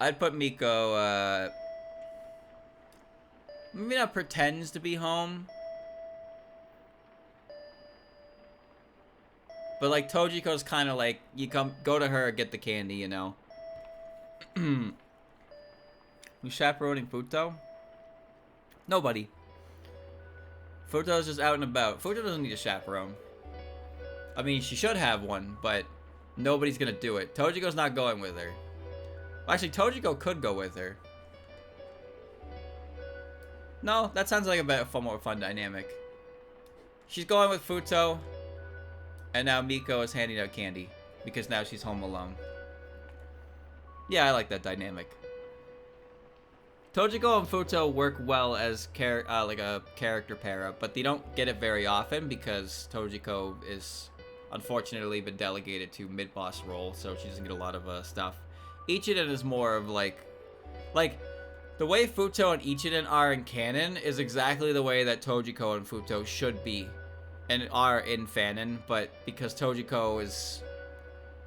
I'd put Miko, maybe not pretends to be home, but like Tojiko's kind of like, you go to her, get the candy, you know. Who's chaperoning Futo? Nobody. Futo's just out and about. Futo doesn't need a chaperone. I mean, she should have one, but nobody's gonna do it. Tojiko's not going with her. Actually, Tojiko could go with her. No, that sounds like a more fun dynamic. She's going with Futo, and now Miko is handing out candy because now she's home alone. Yeah, I like that dynamic. Tojiko and Futo work well as like a character pair-up, but they don't get it very often because Tojiko is unfortunately been delegated to mid-boss role, so she doesn't get a lot of stuff. Ichiden is more of like the way Futo and Ichiden are in canon is exactly the way that Tojiko and Futo should be and are in fanon, but because Tojiko is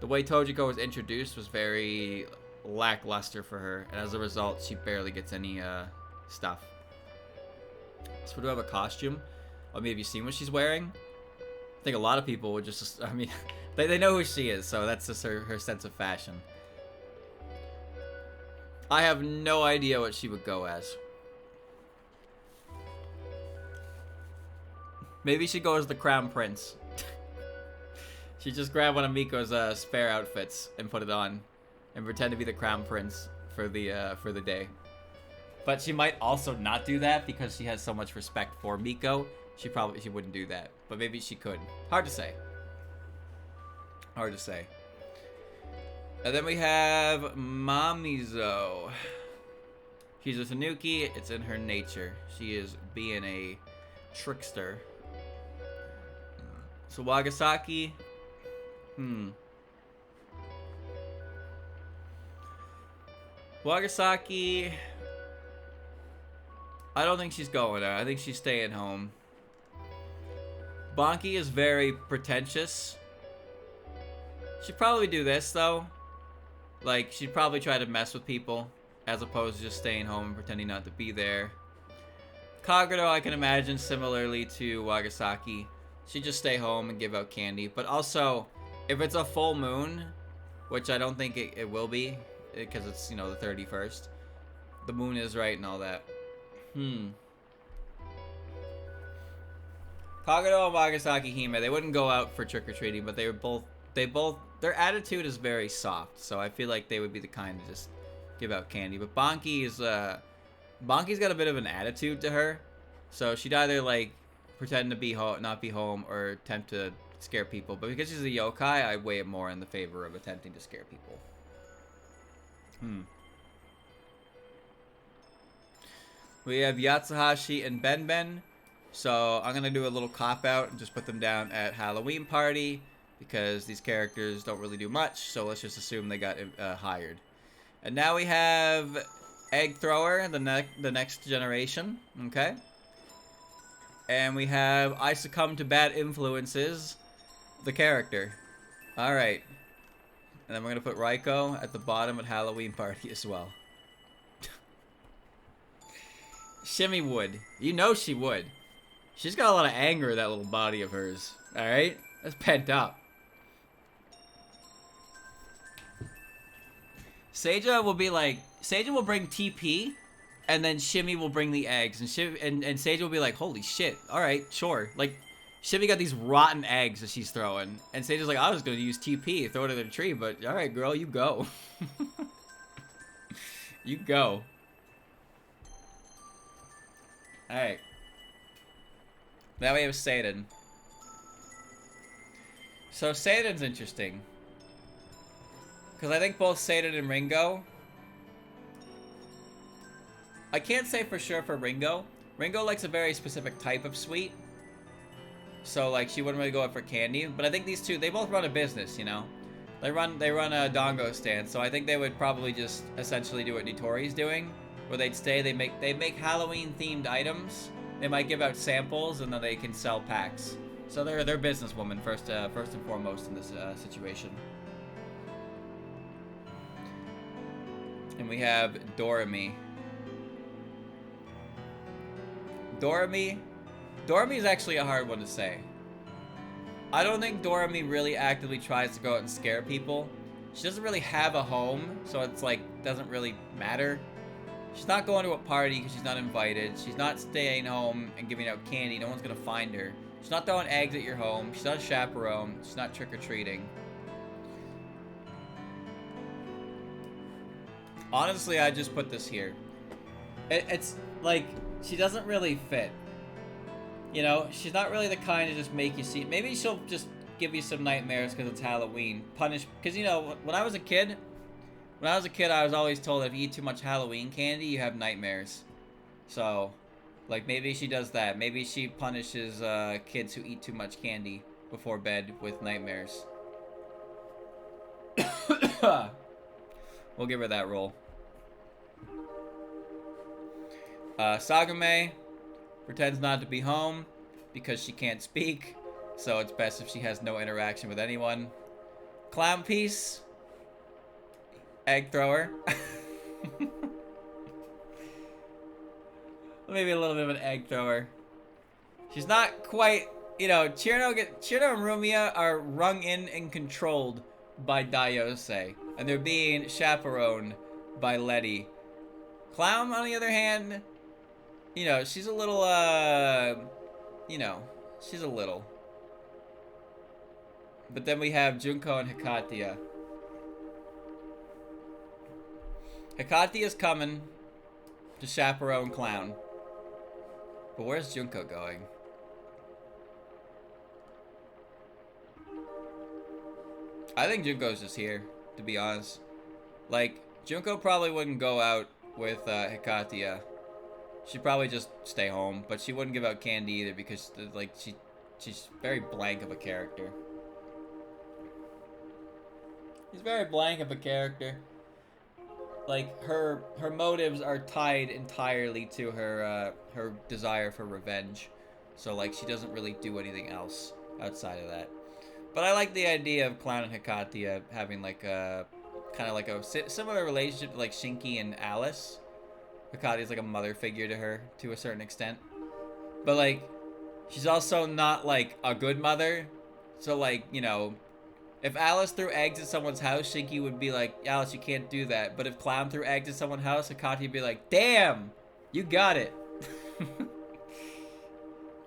the way Tojiko was introduced was very lackluster for her, and as a result she barely gets any stuff. So we do have a costume. I mean, have you seen what she's wearing? I think a lot of people would just I mean they know who she is, so that's just her sense of fashion. I have no idea what she would go as. Maybe she goes the Crown Prince. She just grabbed one of Miko's spare outfits and put it on, and pretend to be the Crown Prince for the day. But she might also not do that because she has so much respect for Miko. She wouldn't do that, but maybe she could. Hard to say. Hard to say. And then we have Mamizo. She's a Tanuki. It's in her nature. She is being a trickster. So Wagasaki. Wagasaki. I don't think she's going there. I think she's staying home. Bonky is very pretentious. She'd probably do this, though. Like, she'd probably try to mess with people, as opposed to just staying home and pretending not to be there. Kagero, I can imagine, similarly to Wagasaki. She'd just stay home and give out candy. But also, if it's a full moon, which I don't think it will be, because it's, you know, the 31st. The moon is right and all that. Kagero and Wagasaki Hime, they wouldn't go out for trick-or-treating, but they both, their attitude is very soft, so I feel like they would be the kind to just give out candy. But Bonky's got a bit of an attitude to her, so she'd either, like, pretend to not be home or attempt to scare people. But because she's a yokai, I weigh it more in the favor of attempting to scare people. We have Yatsuhashi and Benben. So I'm going to do a little cop-out and just put them down at Halloween party, because these characters don't really do much, so let's just assume they got hired. And now we have Egg Thrower, the next generation, okay? And we have I Succumb to Bad Influences, the character. Alright. And then we're going to put Raiko at the bottom at Halloween party as well. Shimmy would. You know she would. She's got a lot of anger in that little body of hers. Alright? That's pent up. Seija will be like... Seija will bring TP, and then Shimmy will bring the eggs. And Seija will be like, holy shit. Alright, sure. Like, Shimmy got these rotten eggs that she's throwing. And Seija's like, I was going to use TP, throw it at a tree, but alright, girl, you go. You go. Alright. Now we have Seiden. So Seiden's interesting. Because I think both Seiden and Ringo... I can't say for sure for Ringo. Ringo likes a very specific type of sweet. So, like, she wouldn't really go out for candy. But I think these two, they both run a business, you know? They run a dongo stand. So I think they would probably just essentially do what Nitori's doing. Where they'd stay, they make Halloween-themed items. They might give out samples, and then they can sell packs. So they're businesswomen first and foremost in this situation. And we have Doremi. Doremi is actually a hard one to say. I don't think Doremi really actively tries to go out and scare people. She doesn't really have a home, so it's like, doesn't really matter. She's not going to a party because she's not invited. She's not staying home and giving out candy. No one's going to find her. She's not throwing eggs at your home. She's not a chaperone. She's not trick-or-treating. Honestly, I just put this here. It's like, she doesn't really fit. You know, she's not really the kind to just make you see. Maybe she'll just give you some nightmares because it's Halloween. Punish, because, you know, when I was a kid, I was always told if you eat too much Halloween candy, you have nightmares. So, like, maybe she does that. Maybe she punishes kids who eat too much candy before bed with nightmares. We'll give her that role. Sagume pretends not to be home because she can't speak, so it's best if she has no interaction with anyone. Clown Piece. Egg Thrower. Maybe a little bit of an Egg Thrower. She's not quite, you know, Chirno and Rumia are rung in and controlled by Daiose, and they're being chaperoned by Letty. Clown, on the other hand, you know, she's a little, you know, she's a little. But then we have Junko and Hikatia. Hikatia's coming to chaperone Clown. But where's Junko going? I think Junko's just here, to be honest. Like, Junko probably wouldn't go out with Hikatia. She'd probably just stay home, but she wouldn't give out candy either because, like, she's very blank of a character. She's very blank of a character. Like, her motives are tied entirely to her her desire for revenge. So, like, she doesn't really do anything else outside of that. But I like the idea of Clown and Hikatia having, like, a kind of like a similar relationship to, like, Shinky and Alice. Hikatia's like a mother figure to her to a certain extent. But, like, she's also not, like, a good mother. So, like, you know, if Alice threw eggs at someone's house, Shinky would be like, Alice, you can't do that. But if Clown threw eggs at someone's house, Hikatia would be like, damn, you got it.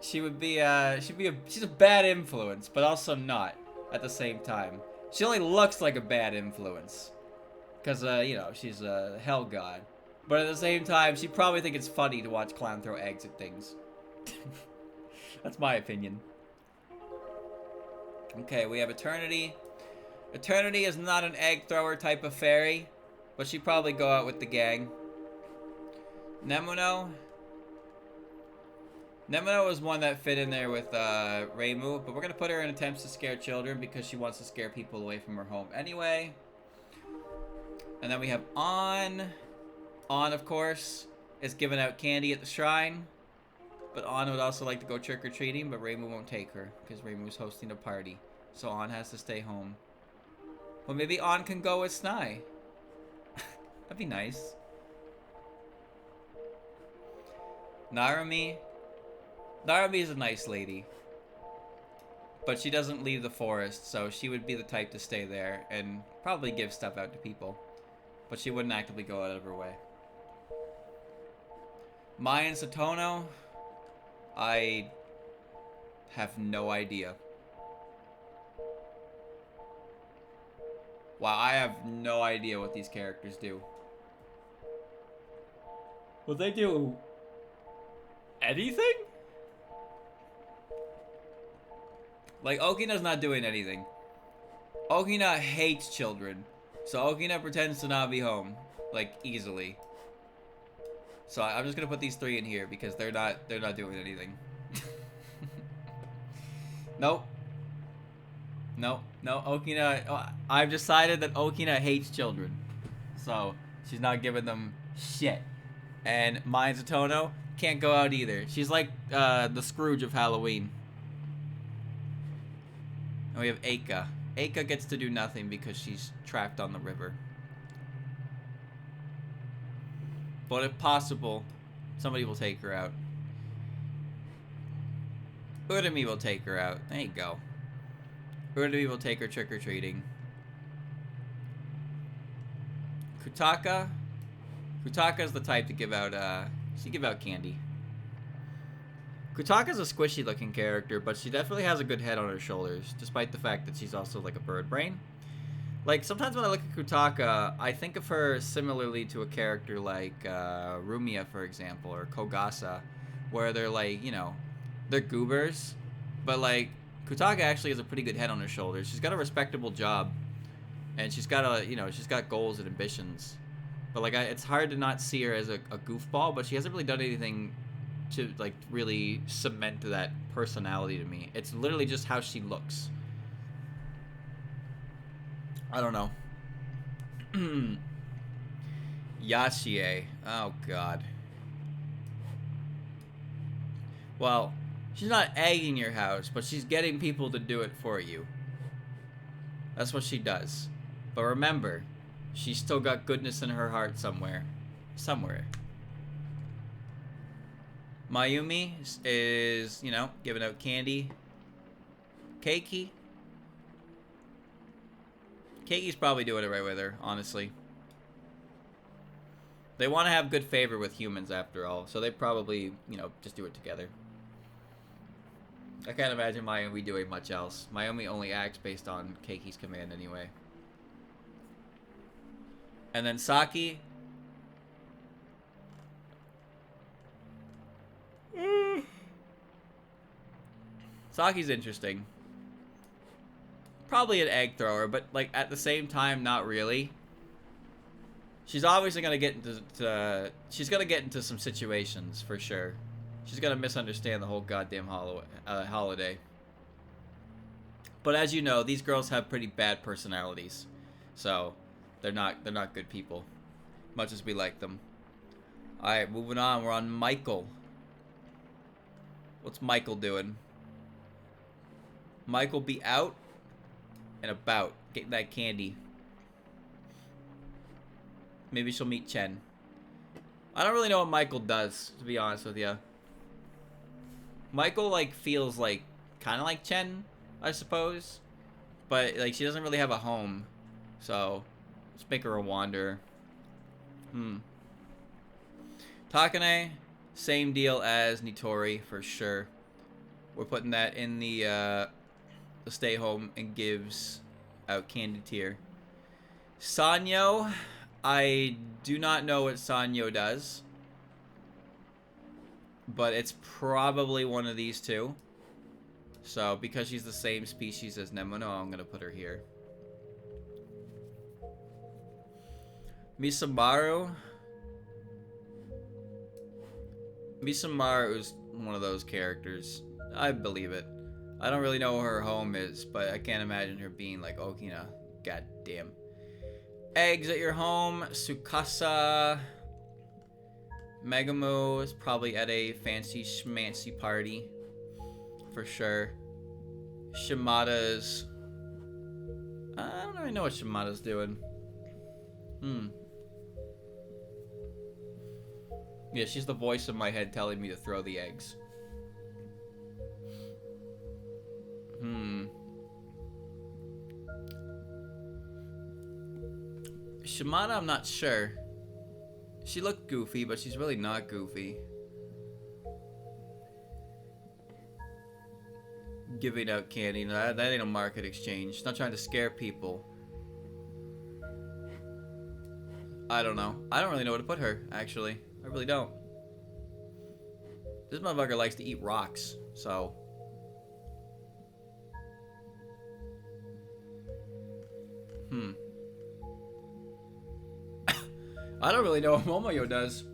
she's a bad influence, but also not at the same time. She only looks like a bad influence. Because, you know, she's a hell god. But at the same time, she'd probably think it's funny to watch Clown throw eggs at things. That's my opinion. Okay, we have Eternity. Eternity is not an egg thrower type of fairy, but she'd probably go out with the gang. Nemuno. Nemuno is one that fit in there with Reimu, but we're going to put her in attempts to scare children because she wants to scare people away from her home anyway. And then we have On. On, of course, is giving out candy at the shrine. But On would also like to go trick-or-treating, but Reimu won't take her because Reimu's hosting a party. So On has to stay home. Well, maybe On can go with Snai. That'd be nice. Narumi. Narumi is a nice lady. But she doesn't leave the forest, so she would be the type to stay there and probably give stuff out to people. But she wouldn't actively go out of her way. Mai and Satono. I have no idea. Wow, I have no idea what these characters do. Will they do anything? Like, Okina's not doing anything. Okina hates children. So Okina pretends to not be home. Like, easily. So I'm just gonna put these three in here because they're not doing anything. Nope. No, Okina. Oh, I've decided that Okina hates children, so she's not giving them shit. And Mai Satono can't go out either. She's like the Scrooge of Halloween. And we have Eika. Eika gets to do nothing because she's trapped on the river. But if possible, somebody will take her out. Urumi will take her out. There you go. Urumi will take her trick-or-treating. Kutaka. Kutaka's the type to give out, she give out candy. Kutaka's a squishy looking character, but she definitely has a good head on her shoulders, despite the fact that she's also like a bird brain. Like, sometimes when I look at Kutaka, I think of her similarly to a character like Rumia, for example, or Kogasa, where they're like, you know, they're goobers, but like, Kutaka actually has a pretty good head on her shoulders. She's got a respectable job, and she's got she's got goals and ambitions. But like, it's hard to not see her as a goofball, but she hasn't really done anything to like really cement that personality to me. It's literally just how she looks. I don't know. Yashie. Oh god. Well, she's not egging your house, but she's getting people to do it for you. That's what she does. But remember, she's still got goodness in her heart somewhere. Somewhere. Mayumi is, you know, giving out candy. Keiki. Keiki's probably doing it right with her, honestly. They want to have good favor with humans after all, so they probably, you know, just do it together. I can't imagine Mayumi doing much else. Mayumi only acts based on Keiki's command anyway. And then Saki. Saki's interesting. Probably an egg thrower, but like at the same time, not really. She's obviously gonna get into she's gonna get into some situations for sure. She's gonna misunderstand the whole goddamn holiday. But as you know, these girls have pretty bad personalities, so they're not good people, much as we like them. All right, moving on. We're on Michael. What's Michael doing? Michael be out and about, getting that candy. Maybe she'll meet Chen. I don't really know what Michael does, to be honest with you. Michael, like, feels like, kind of like Chen, I suppose. But, like, she doesn't really have a home. So, let's make her a wanderer. Takane, same deal as Nitori, for sure. We're putting that in the stay home and gives out candy tier. Sanyo, I do not know what Sanyo does, but it's probably one of these two. So because she's the same species as Nemono, I'm gonna put her here. Misamaru is one of those characters. I believe it. I don't really know where her home is, but I can't imagine her being like Okina. God damn. Eggs at your home. Tsukasa. Megumu is probably at a fancy schmancy party. For sure. Shimada's... I don't really know what Shimada's doing. Yeah, she's the voice in my head telling me to throw the eggs. Shimada, I'm not sure. She looked goofy, but she's really not goofy. Giving out candy, that ain't a market exchange. She's not trying to scare people. I don't know. I don't really know where to put her, actually. I really don't. This motherfucker likes to eat rocks, so... I don't really know what Momoyo does.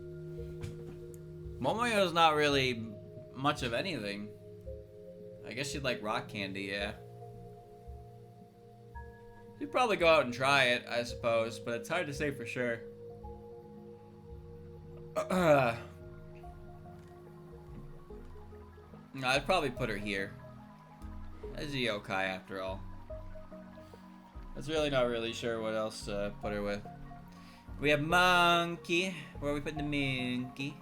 Momoyo's not really much of anything. I guess she'd like rock candy, yeah. She'd probably go out and try it, I suppose, but it's hard to say for sure. No, I'd probably put her here. As a yokai, after all. I was really not really sure what else to put her with. We have Monkey. Where are we putting the Monkey?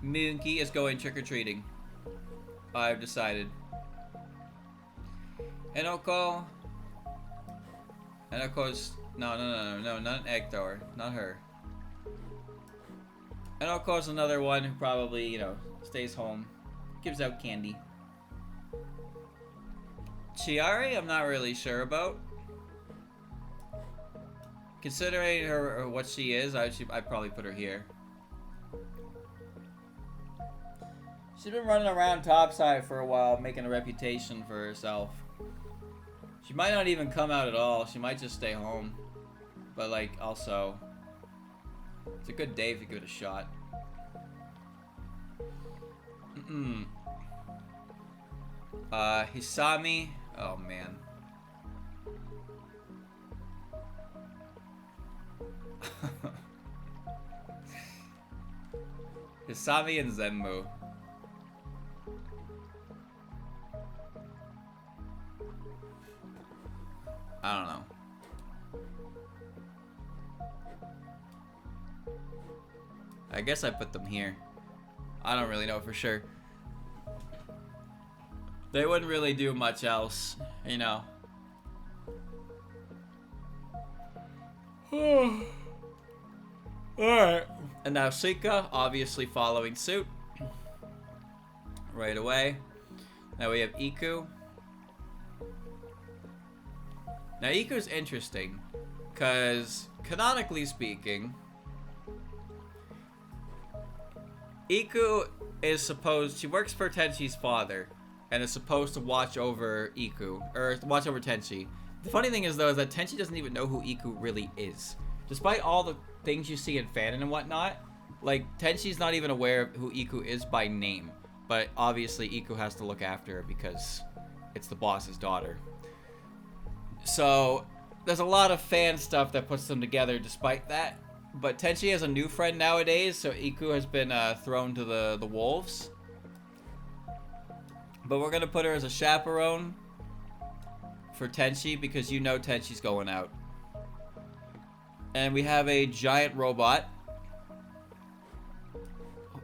Monkey is going trick-or-treating. I've decided. Enoko. Enoko's... No, not an egg thrower. Not her. Enoko's another one who probably, you know, stays home. Gives out candy. Chiari, I'm not really sure about. Considering her what she is, I'd probably put her here. She's been running around topside for a while, making a reputation for herself. She might not even come out at all. She might just stay home. But, like, also, it's a good day if you give it a shot. Hisami. Oh, man. Hisami and Zenmu. I don't know. I guess I put them here. I don't really know for sure. They wouldn't really do much else, you know. Alright. And now Sika, obviously following suit. Right away. Now we have Iku. Now Iku's interesting, because canonically speaking, Iku is supposed, she works for Tenchi's father, and is supposed to watch over Iku, or watch over Tenchi. The funny thing is though, is that Tenchi doesn't even know who Iku really is. Despite all the things you see in fanon and whatnot, like, Tenchi's not even aware of who Iku is by name. But obviously Iku has to look after her because it's the boss's daughter. So there's a lot of fan stuff that puts them together despite that. But Tenchi has a new friend nowadays, so Iku has been thrown to the wolves. But we're going to put her as a chaperone for Tenchi because you know Tenchi's going out. And we have a giant robot.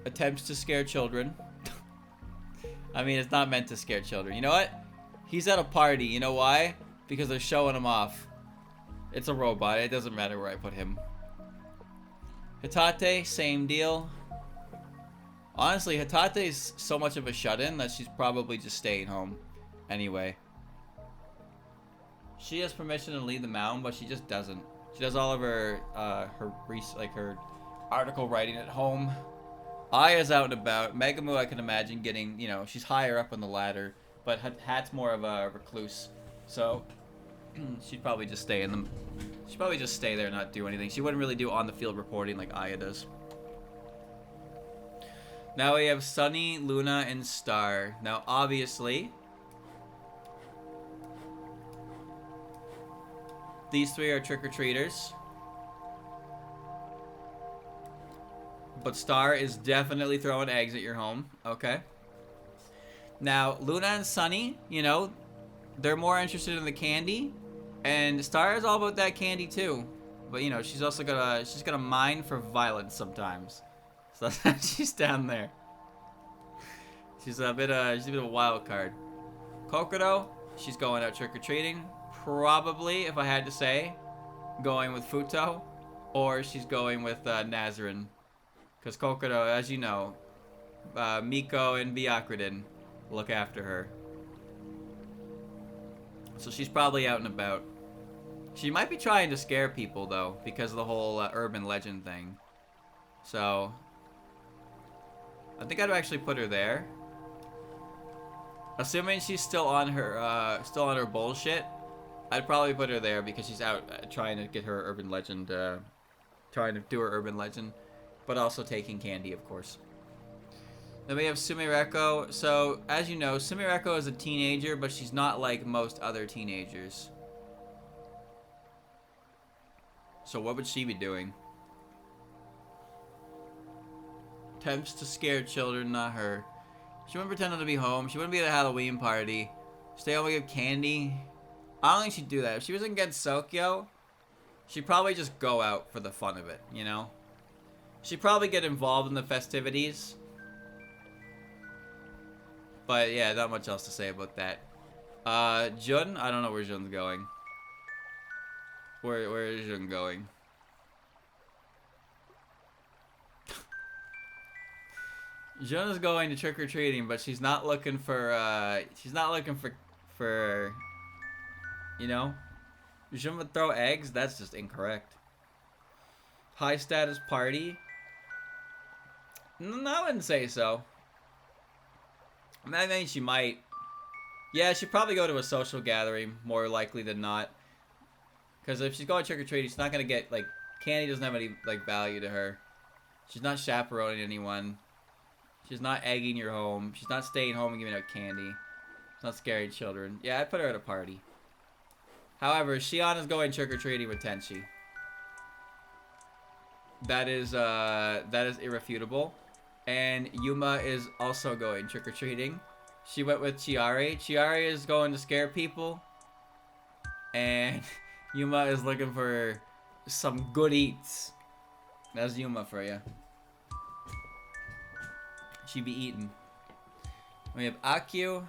Attempts to scare children. I mean, it's not meant to scare children. You know what? He's at a party. You know why? Because they're showing him off. It's a robot. It doesn't matter where I put him. Hitate, same deal. Honestly, Hitate's so much of a shut-in that she's probably just staying home. Anyway. She has permission to leave the mountain, but she just doesn't. She does all of her, her article writing at home. Aya's out and about. Megumu, I can imagine getting, you know, she's higher up on the ladder, but Hat's more of a recluse, so she'd probably just stay she'd probably just stay there and not do anything. She wouldn't really do on-the-field reporting like Aya does. Now we have Sunny, Luna, and Star. Now, obviously, these three are trick-or-treaters. But Star is definitely throwing eggs at your home. Okay. Now, Luna and Sunny, you know, they're more interested in the candy. And Star is all about that candy too. But, you know, she's also she's got a mind for violence sometimes. So that's why she's down there. She's a bit of a wild card. Kokodo, she's going out trick-or-treating. Probably, if I had to say, going with Futo. Or she's going with Nazarin. Because Kokodo, as you know, Miko and Byakuren look after her. So she's probably out and about. She might be trying to scare people, though, because of the whole urban legend thing. So I think I'd actually put her there. Assuming she's still on her bullshit, I'd probably put her there because she's out trying to get her urban legend, trying to do her urban legend. But also taking candy, of course. Then we have Sumireko. So, as you know, Sumireko is a teenager, but she's not like most other teenagers. So what would she be doing? Attempts to scare children, not her. She wouldn't pretend not to be home. She wouldn't be at a Halloween party. Stay home and give candy. I don't think she'd do that. If she was against Sokyo, she'd probably just go out for the fun of it, you know? She'd probably get involved in the festivities. But yeah, not much else to say about that. Jun? I don't know where Jun's going. Where is Jun going? Jun is going to trick-or-treating, but she's not looking for, you know? Jun would throw eggs? That's just incorrect. High status party? No, I wouldn't say so. I mean, she might. Yeah, she'd probably go to a social gathering, more likely than not. Because if she's going trick-or-treating, she's not going to get, like, candy doesn't have any, like, value to her. She's not chaperoning anyone. She's not egging your home. She's not staying home and giving out candy. She's not scaring children. Yeah, I'd put her at a party. However, Shion is going trick-or-treating with Tenchi. That is irrefutable. And Yuma is also going trick-or-treating. She went with Chiari. Chiari is going to scare people. And Yuma is looking for some good eats. That's Yuma for you. She be eating. We have Akio.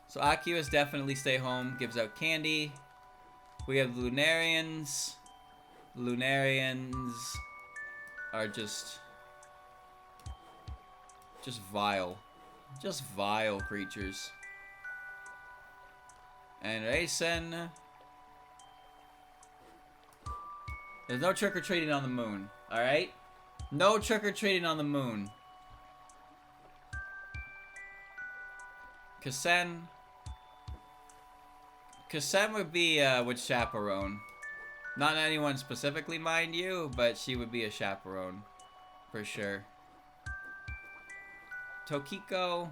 So Akio is definitely stay home. Gives out candy. We have Lunarians. Lunarians are just vile. Just vile creatures. And Raysen, there's no trick-or-treating on the moon, alright? No trick-or-treating on the moon. Kasen would be, would chaperone. Not anyone specifically, mind you, but she would be a chaperone. For sure. Tokiko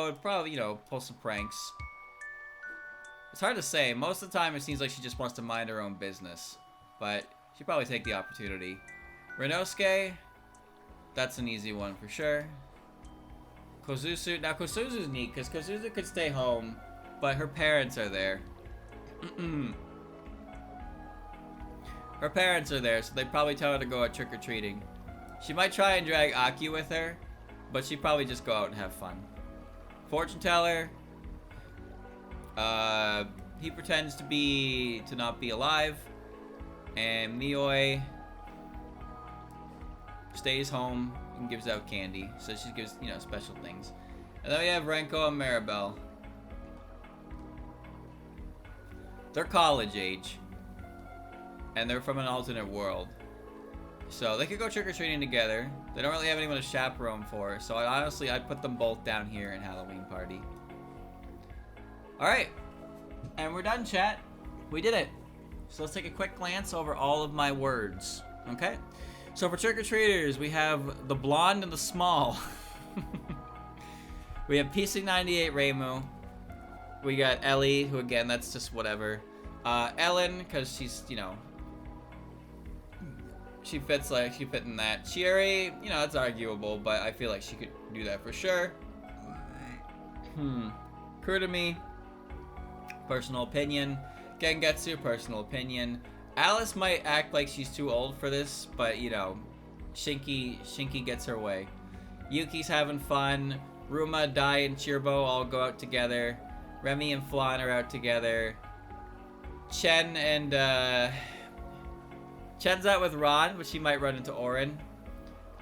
would probably, you know, pull some pranks. It's hard to say. Most of the time, it seems like she just wants to mind her own business. But she'd probably take the opportunity. Renosuke, that's an easy one for sure. Kozusu, now Kozusu's neat, because Kozusu could stay home, but her parents are there. Her parents are there, so they'd probably tell her to go out trick-or-treating. She might try and drag Aki with her, but she'd probably just go out and have fun. Fortune teller, he pretends to not be alive, and Mioi stays home and gives out candy, so she gives, you know, special things. And then we have Renko and Maribel. They're college age, and they're from an alternate world, so they could go trick-or-treating together. They don't really have anyone to chaperone for, so I'd put them both down here in Halloween Party. Alright, and we're done, chat. We did it. So let's take a quick glance over all of my words. Okay? So for trick-or-treaters, we have the blonde and the small. We have PC98 Reimu. We got Ellie, who again, that's just whatever. Ellen, because she's, you know, she fit in that. Chieri, you know, it's arguable, but I feel like she could do that for sure. Kurumi, personal opinion. Gengetsu, personal opinion. Alice might act like she's too old for this, but, you know, Shinky gets her way. Yuki's having fun. Ruma, Dai, and Chirbo all go out together. Remy and Flan are out together. Chen and, Chen's out with Ron, but she might run into Orin.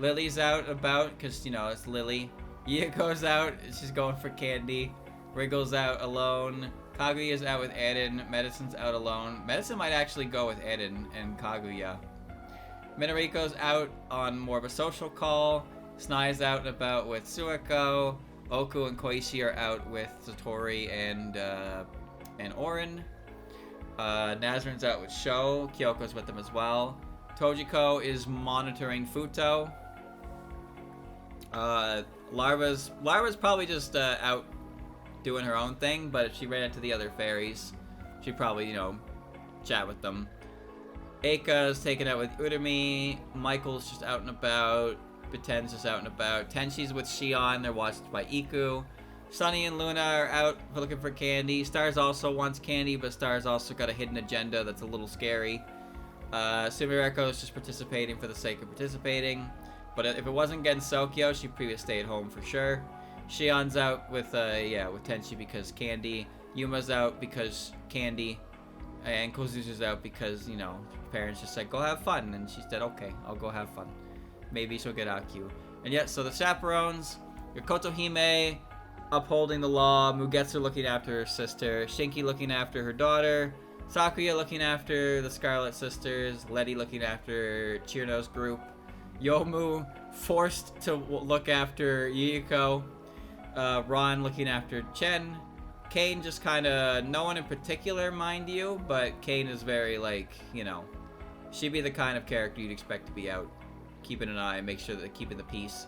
Lily's out about, because, you know, it's Lily. Yuko's out, she's going for candy. Wriggle's out alone. Kaguya's out with Eden. Medicine's out alone. Medicine might actually go with Eden and Kaguya. Minariko's out on more of a social call. Snai's out and about with Sueko. Oku and Koichi are out with Satori and Orin. Nazarin's out with Sho. Kyoko's with them as well. Tojiko is monitoring Futo. Larva's probably just out doing her own thing, but if she ran into the other fairies, she'd probably, you know, chat with them. Eika's taken out with Urumi. Michael's just out and about. Baten's just out and about. Tenshi's with Shion. They're watched by Iku. Sunny and Luna are out looking for candy. Stars also wants candy, but Stars also got a hidden agenda that's a little scary. Sumireko's just participating for the sake of participating. But if it wasn't Gensokyo, she'd previously stay at home for sure. Shion's out with Tenshi because candy. Yuma's out because candy. And Kozuzu's out because, you know, parents just said, go have fun. And she said, okay, I'll go have fun. Maybe she'll get Akyu. And yeah, so the chaperones, your Kotohime upholding the law, Mugetsu looking after her sister, Shinki looking after her daughter, Sakuya looking after the Scarlet Sisters, Letty looking after Chirno's group, Yomu forced to look after Yuyuko, Ron looking after Chen, Kane just kind of, no one in particular, mind you, but Kane is very, like, you know, she'd be the kind of character you'd expect to be out, keeping an eye and make sure that they're keeping the peace.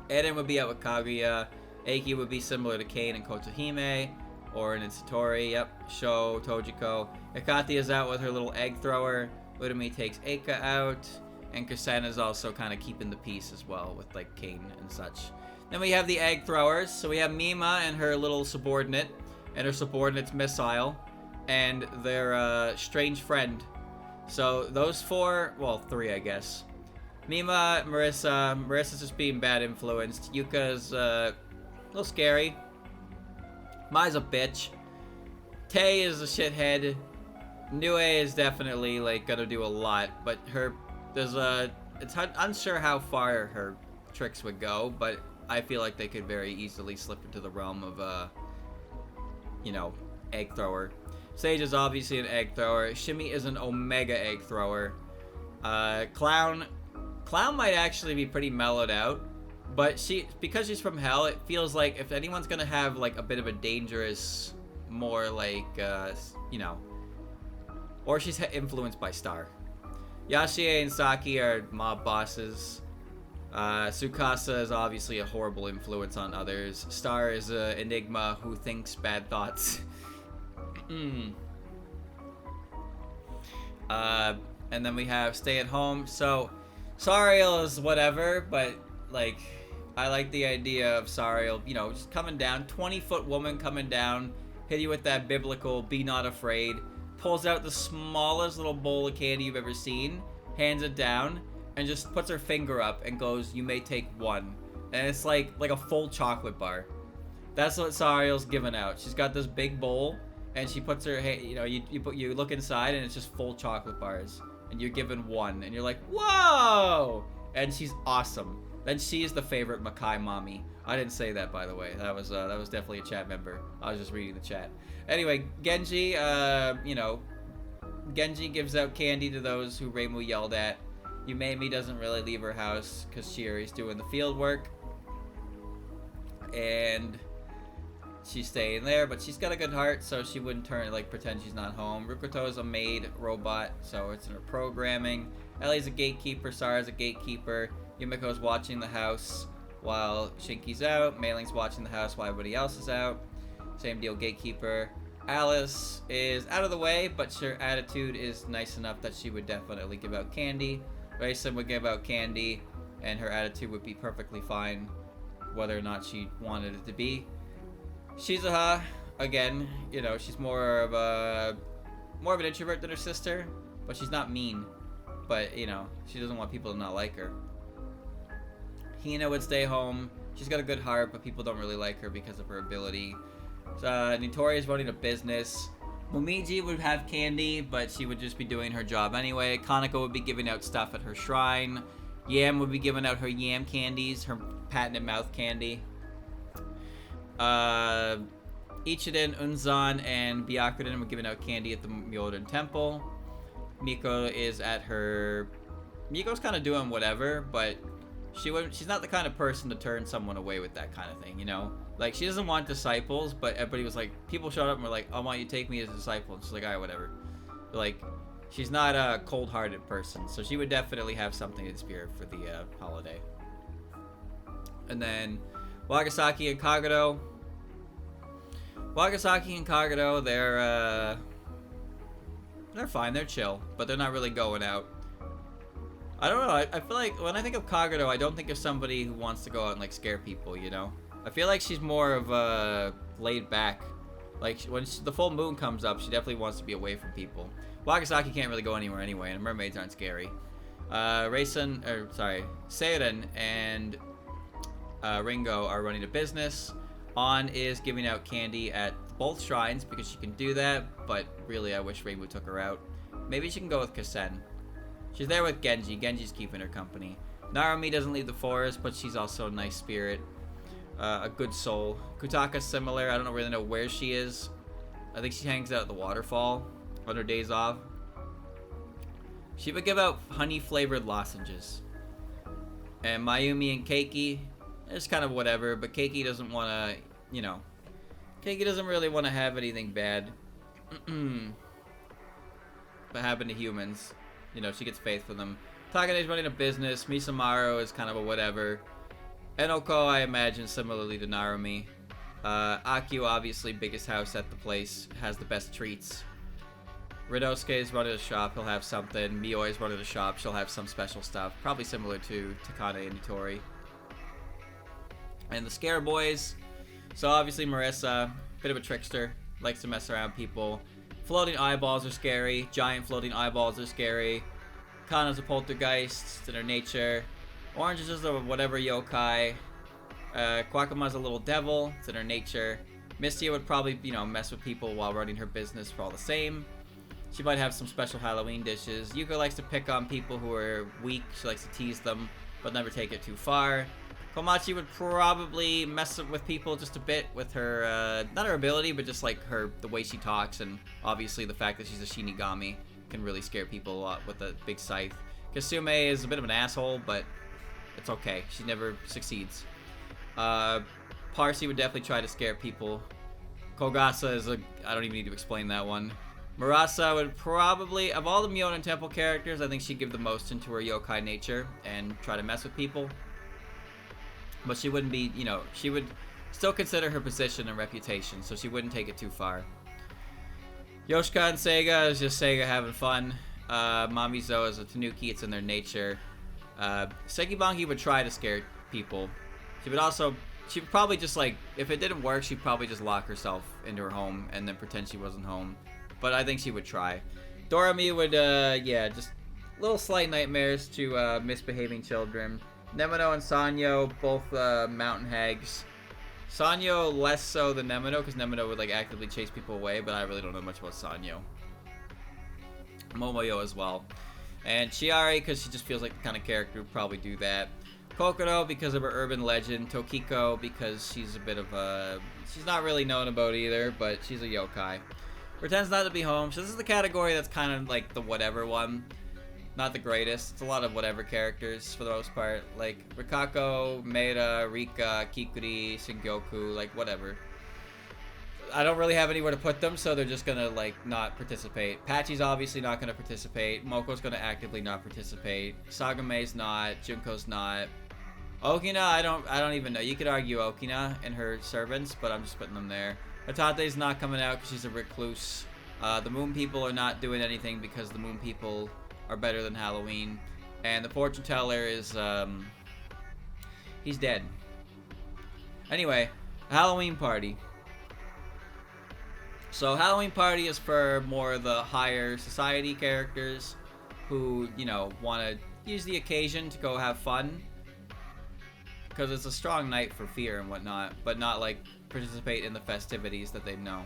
Eren would be out with Kaguya, Eiki would be similar to Kane and Kotohime, Orin and Satori, yep, Sho, Tojiko. Akati is out with her little egg thrower, Urumi takes Eika out, and Kusena is also kind of keeping the peace as well with, like, Kane and such. Then we have the egg throwers. So we have Mima and her little subordinate, and her subordinate's missile, and their strange friend. So those four, well, three, I guess. Mima, Marissa's just being bad influenced. Yuka's a little scary. Mai's a bitch. Tay is a shithead. Nue is definitely like gonna do a lot, but it's unsure how far her tricks would go, but I feel like they could very easily slip into the realm of you know, egg thrower. Sage is obviously an egg thrower. Shimmy is an omega egg thrower. Clown might actually be pretty mellowed out, but because she's from Hell, it feels like if anyone's gonna have like a bit of a dangerous, more like you know, or she's influenced by Star. Yashie and Saki are mob bosses. Tsukasa is obviously a horrible influence on others. Star is an enigma who thinks bad thoughts. And then we have Stay at Home. So Sariel is whatever, but like I like the idea of Sariel, you know, just coming down, 20-foot woman coming down, hit you with that biblical "be not afraid," pulls out the smallest little bowl of candy you've ever seen, hands it down, and just puts her finger up and goes, "You may take one." And it's like a full chocolate bar. That's what Sariel's giving out. She's got this big bowl, and she puts her, you know, you look inside, and it's just full chocolate bars, and you're given one, and you're like, whoa! And she's awesome. Then she's the favorite Makai mommy. I didn't say that, by the way. That was definitely a chat member. I was just reading the chat. Anyway, Genji, you know, Genji gives out candy to those who Reimu yelled at. Yumemi doesn't really leave her house because Shiori's doing the field work. And she's staying there, but she's got a good heart, so she wouldn't pretend she's not home. Rukoto's a maid robot, so it's in her programming. Ellie's a gatekeeper, Sara's a gatekeeper. Yumiko's watching the house while Shinki's out. Mailing's watching the house while everybody else is out. Same deal, gatekeeper. Alice is out of the way, but her attitude is nice enough that she would definitely give out candy. Raisin would give out candy, and her attitude would be perfectly fine, whether or not she wanted it to be. Shizuha, again, you know, she's more of an introvert than her sister, but she's not mean. But, you know, she doesn't want people to not like her. Hina would stay home. She's got a good heart, but people don't really like her because of her ability. Nitori is running a business. Momiji would have candy, but she would just be doing her job anyway. Kaneko would be giving out stuff at her shrine. Yam would be giving out her yam candies, her patented mouth candy. Ichiden, Unzan, and Byakuden were giving out candy at the Myoden Temple. Miko is at her... Miko's kind of doing whatever, but she's not the kind of person to turn someone away with that kind of thing, you know? Like, she doesn't want disciples, but everybody was like... People showed up and were like, I want you to take me as a disciple. And she's like, alright, whatever. But, like, she's not a cold-hearted person, so she would definitely have something in spirit for the holiday. And then... Wagasaki and Kagero. They're fine, they're chill, but they're not really going out. I don't know, I feel like when I think of Kagero, I don't think of somebody who wants to go out and like scare people, you know? I feel like she's more of a laid back. Like when the full moon comes up, she definitely wants to be away from people. Wagasaki can't really go anywhere anyway, and mermaids aren't scary. Seiren and Ringo are running a business. On is giving out candy at both shrines because she can do that, but really I wish Reimu took her out. Maybe she can go with Kasen. She's there with Genji. Genji's keeping her company. Narumi doesn't leave the forest, but she's also a nice spirit. A good soul. Kutaka's similar. I don't really know where she is. I think she hangs out at the waterfall on her days off. She would give out honey-flavored lozenges. And Mayumi and Keiki, it's kind of whatever, but Keiki doesn't want to, you know... Keiki doesn't really want to have anything bad but happen to humans. You know, she gets faith for them. Takane's running a business. Misamaru is kind of a whatever. Enoko, I imagine, similarly to Narumi. Akio, obviously, biggest house at the place, has the best treats. Ridosuke is running a shop, he'll have something. Mioi is running a shop, she'll have some special stuff. Probably similar to Takane and Nitori. And the Scare Boys. So obviously Marissa, bit of a trickster, likes to mess around people. Floating eyeballs are scary. Giant floating eyeballs are scary. Kana's a poltergeist, it's in her nature. Orange is just a whatever yokai. Kwakama's a little devil, it's in her nature. Mistia would probably, you know, mess with people while running her business for all the same. She might have some special Halloween dishes. Yuko likes to pick on people who are weak. She likes to tease them, but never take it too far. Komachi would probably mess with people just a bit with her, not her ability, but just like the way she talks, and obviously the fact that she's a Shinigami can really scare people a lot with a big scythe. Kasume is a bit of an asshole, but it's okay. She never succeeds. Parsi would definitely try to scare people. Kogasa is I don't even need to explain that one. Murasa would probably, of all the Myonin Temple characters, I think she'd give the most into her yokai nature and try to mess with people. But she wouldn't be, she would still consider her position and reputation, so she wouldn't take it too far. Yoshika and Seiga is just Seiga having fun. Mamizo is a Tanuki, it's in their nature. Sekibangi would try to scare people. She'd probably just if it didn't work, she'd probably just lock herself into her home and then pretend she wasn't home. But I think she would try. Dorami would, just little slight nightmares to misbehaving children. Nemino and Sanyo, both mountain hags. Sanyo less so than Nemino, because Nemino would actively chase people away, but I really don't know much about Sanyo. Momoyo as well. And Chiari, because she just feels like the kind of character who would probably do that. Kokoro, because of her urban legend. Tokiko, because she's a bit of a... She's not really known about either, but she's a yokai. Pretends not to be home. So this is the category that's kind of like the whatever one. Not the greatest. It's a lot of whatever characters for the most part. Like Rikako, Meira, Rika, Kikuri, Shingyoku, whatever. I don't really have anywhere to put them, so they're just gonna not participate. Pachi's obviously not gonna participate. Moko's gonna actively not participate. Sagame's not. Junko's not. Okina, I don't even know. You could argue Okina and her servants, but I'm just putting them there. Hatate's not coming out because she's a recluse. The Moon People are not doing anything because the Moon People are better than Halloween. And the Fortune Teller is, he's dead. Anyway, Halloween Party. So Halloween Party is for more of the higher society characters who, want to use the occasion to go have fun. Because it's a strong night for fear and whatnot, but not participate in the festivities that they know.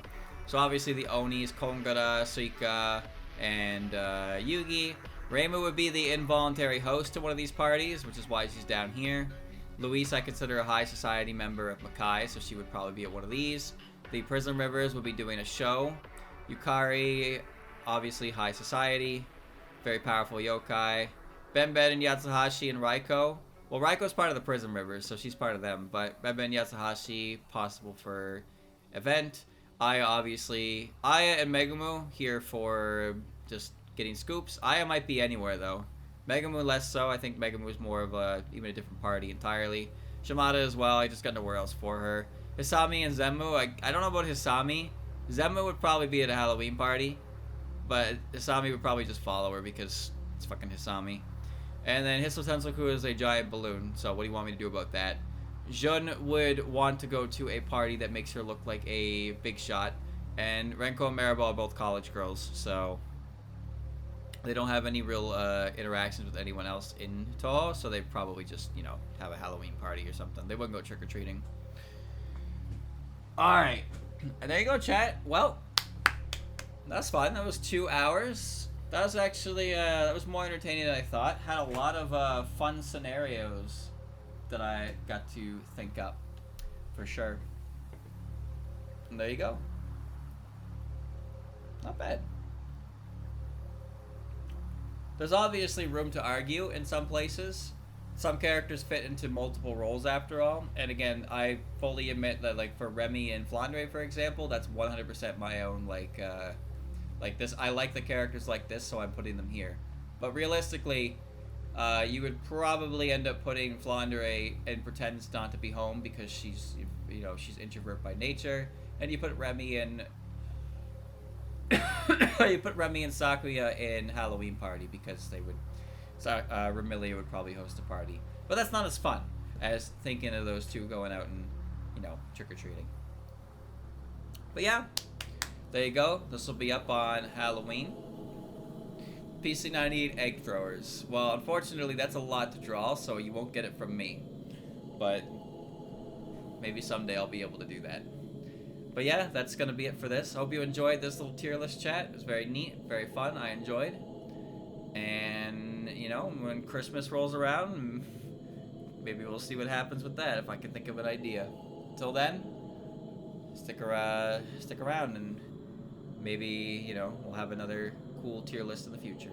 So obviously the Onis, Kongara, Suika, and Yugi. Reimu would be the involuntary host to one of these parties, which is why she's down here. Luis, I consider a high society member of Makai, so she would probably be at one of these. The Prism Rivers would be doing a show. Yukari, obviously high society, very powerful yokai. Benben and Yatsuhashi and Raiko. Well, Raiko's part of the Prism Rivers, so she's part of them. But Benben and Yatsuhashi, possible for event. Aya, obviously. Aya and Megumu here for just getting scoops. Aya might be anywhere, though. Megumu less so. I think Megumu is more of even a different party entirely. Shimada as well. I just got nowhere else for her. Hisami and Zemu. I don't know about Hisami. Zemu would probably be at a Halloween party. But Hisami would probably just follow her because it's fucking Hisami. And then Hiso Tensoku is a giant balloon. So what do you want me to do about that? Jun would want to go to a party that makes her look like a big shot. And Renko and Maribel are both college girls. So they don't have any real interactions with anyone else in Touhou. So they probably just, have a Halloween party or something. They wouldn't go trick-or-treating. Alright. And there you go, chat. Well, that's fun. That was 2 hours. That was actually, that was more entertaining than I thought. Had a lot of fun scenarios that I got to think up, for sure. And there you go. Not bad. There's obviously room to argue in some places. Some characters fit into multiple roles after all. And again, I fully admit that, for Remy and Flandre, for example, that's 100% my own, this. I like the characters like this, so I'm putting them here. But realistically, you would probably end up putting Flandre and pretends not to be home because she's, she's introvert by nature. And you put Remy and Sakuya in Halloween Party because they would. Remilia would probably host a party, but that's not as fun as thinking of those two going out and, trick or treating. But yeah. There you go. This will be up on Halloween. PC98 egg throwers. Well, unfortunately, that's a lot to draw, so you won't get it from me. But maybe someday I'll be able to do that. But yeah, that's gonna be it for this. I hope you enjoyed this little tier list chat. It was very neat, very fun. I enjoyed. And you know, when Christmas rolls around, maybe we'll see what happens with that if I can think of an idea. Until then, stick around, and maybe we'll have another cool tier list in the future.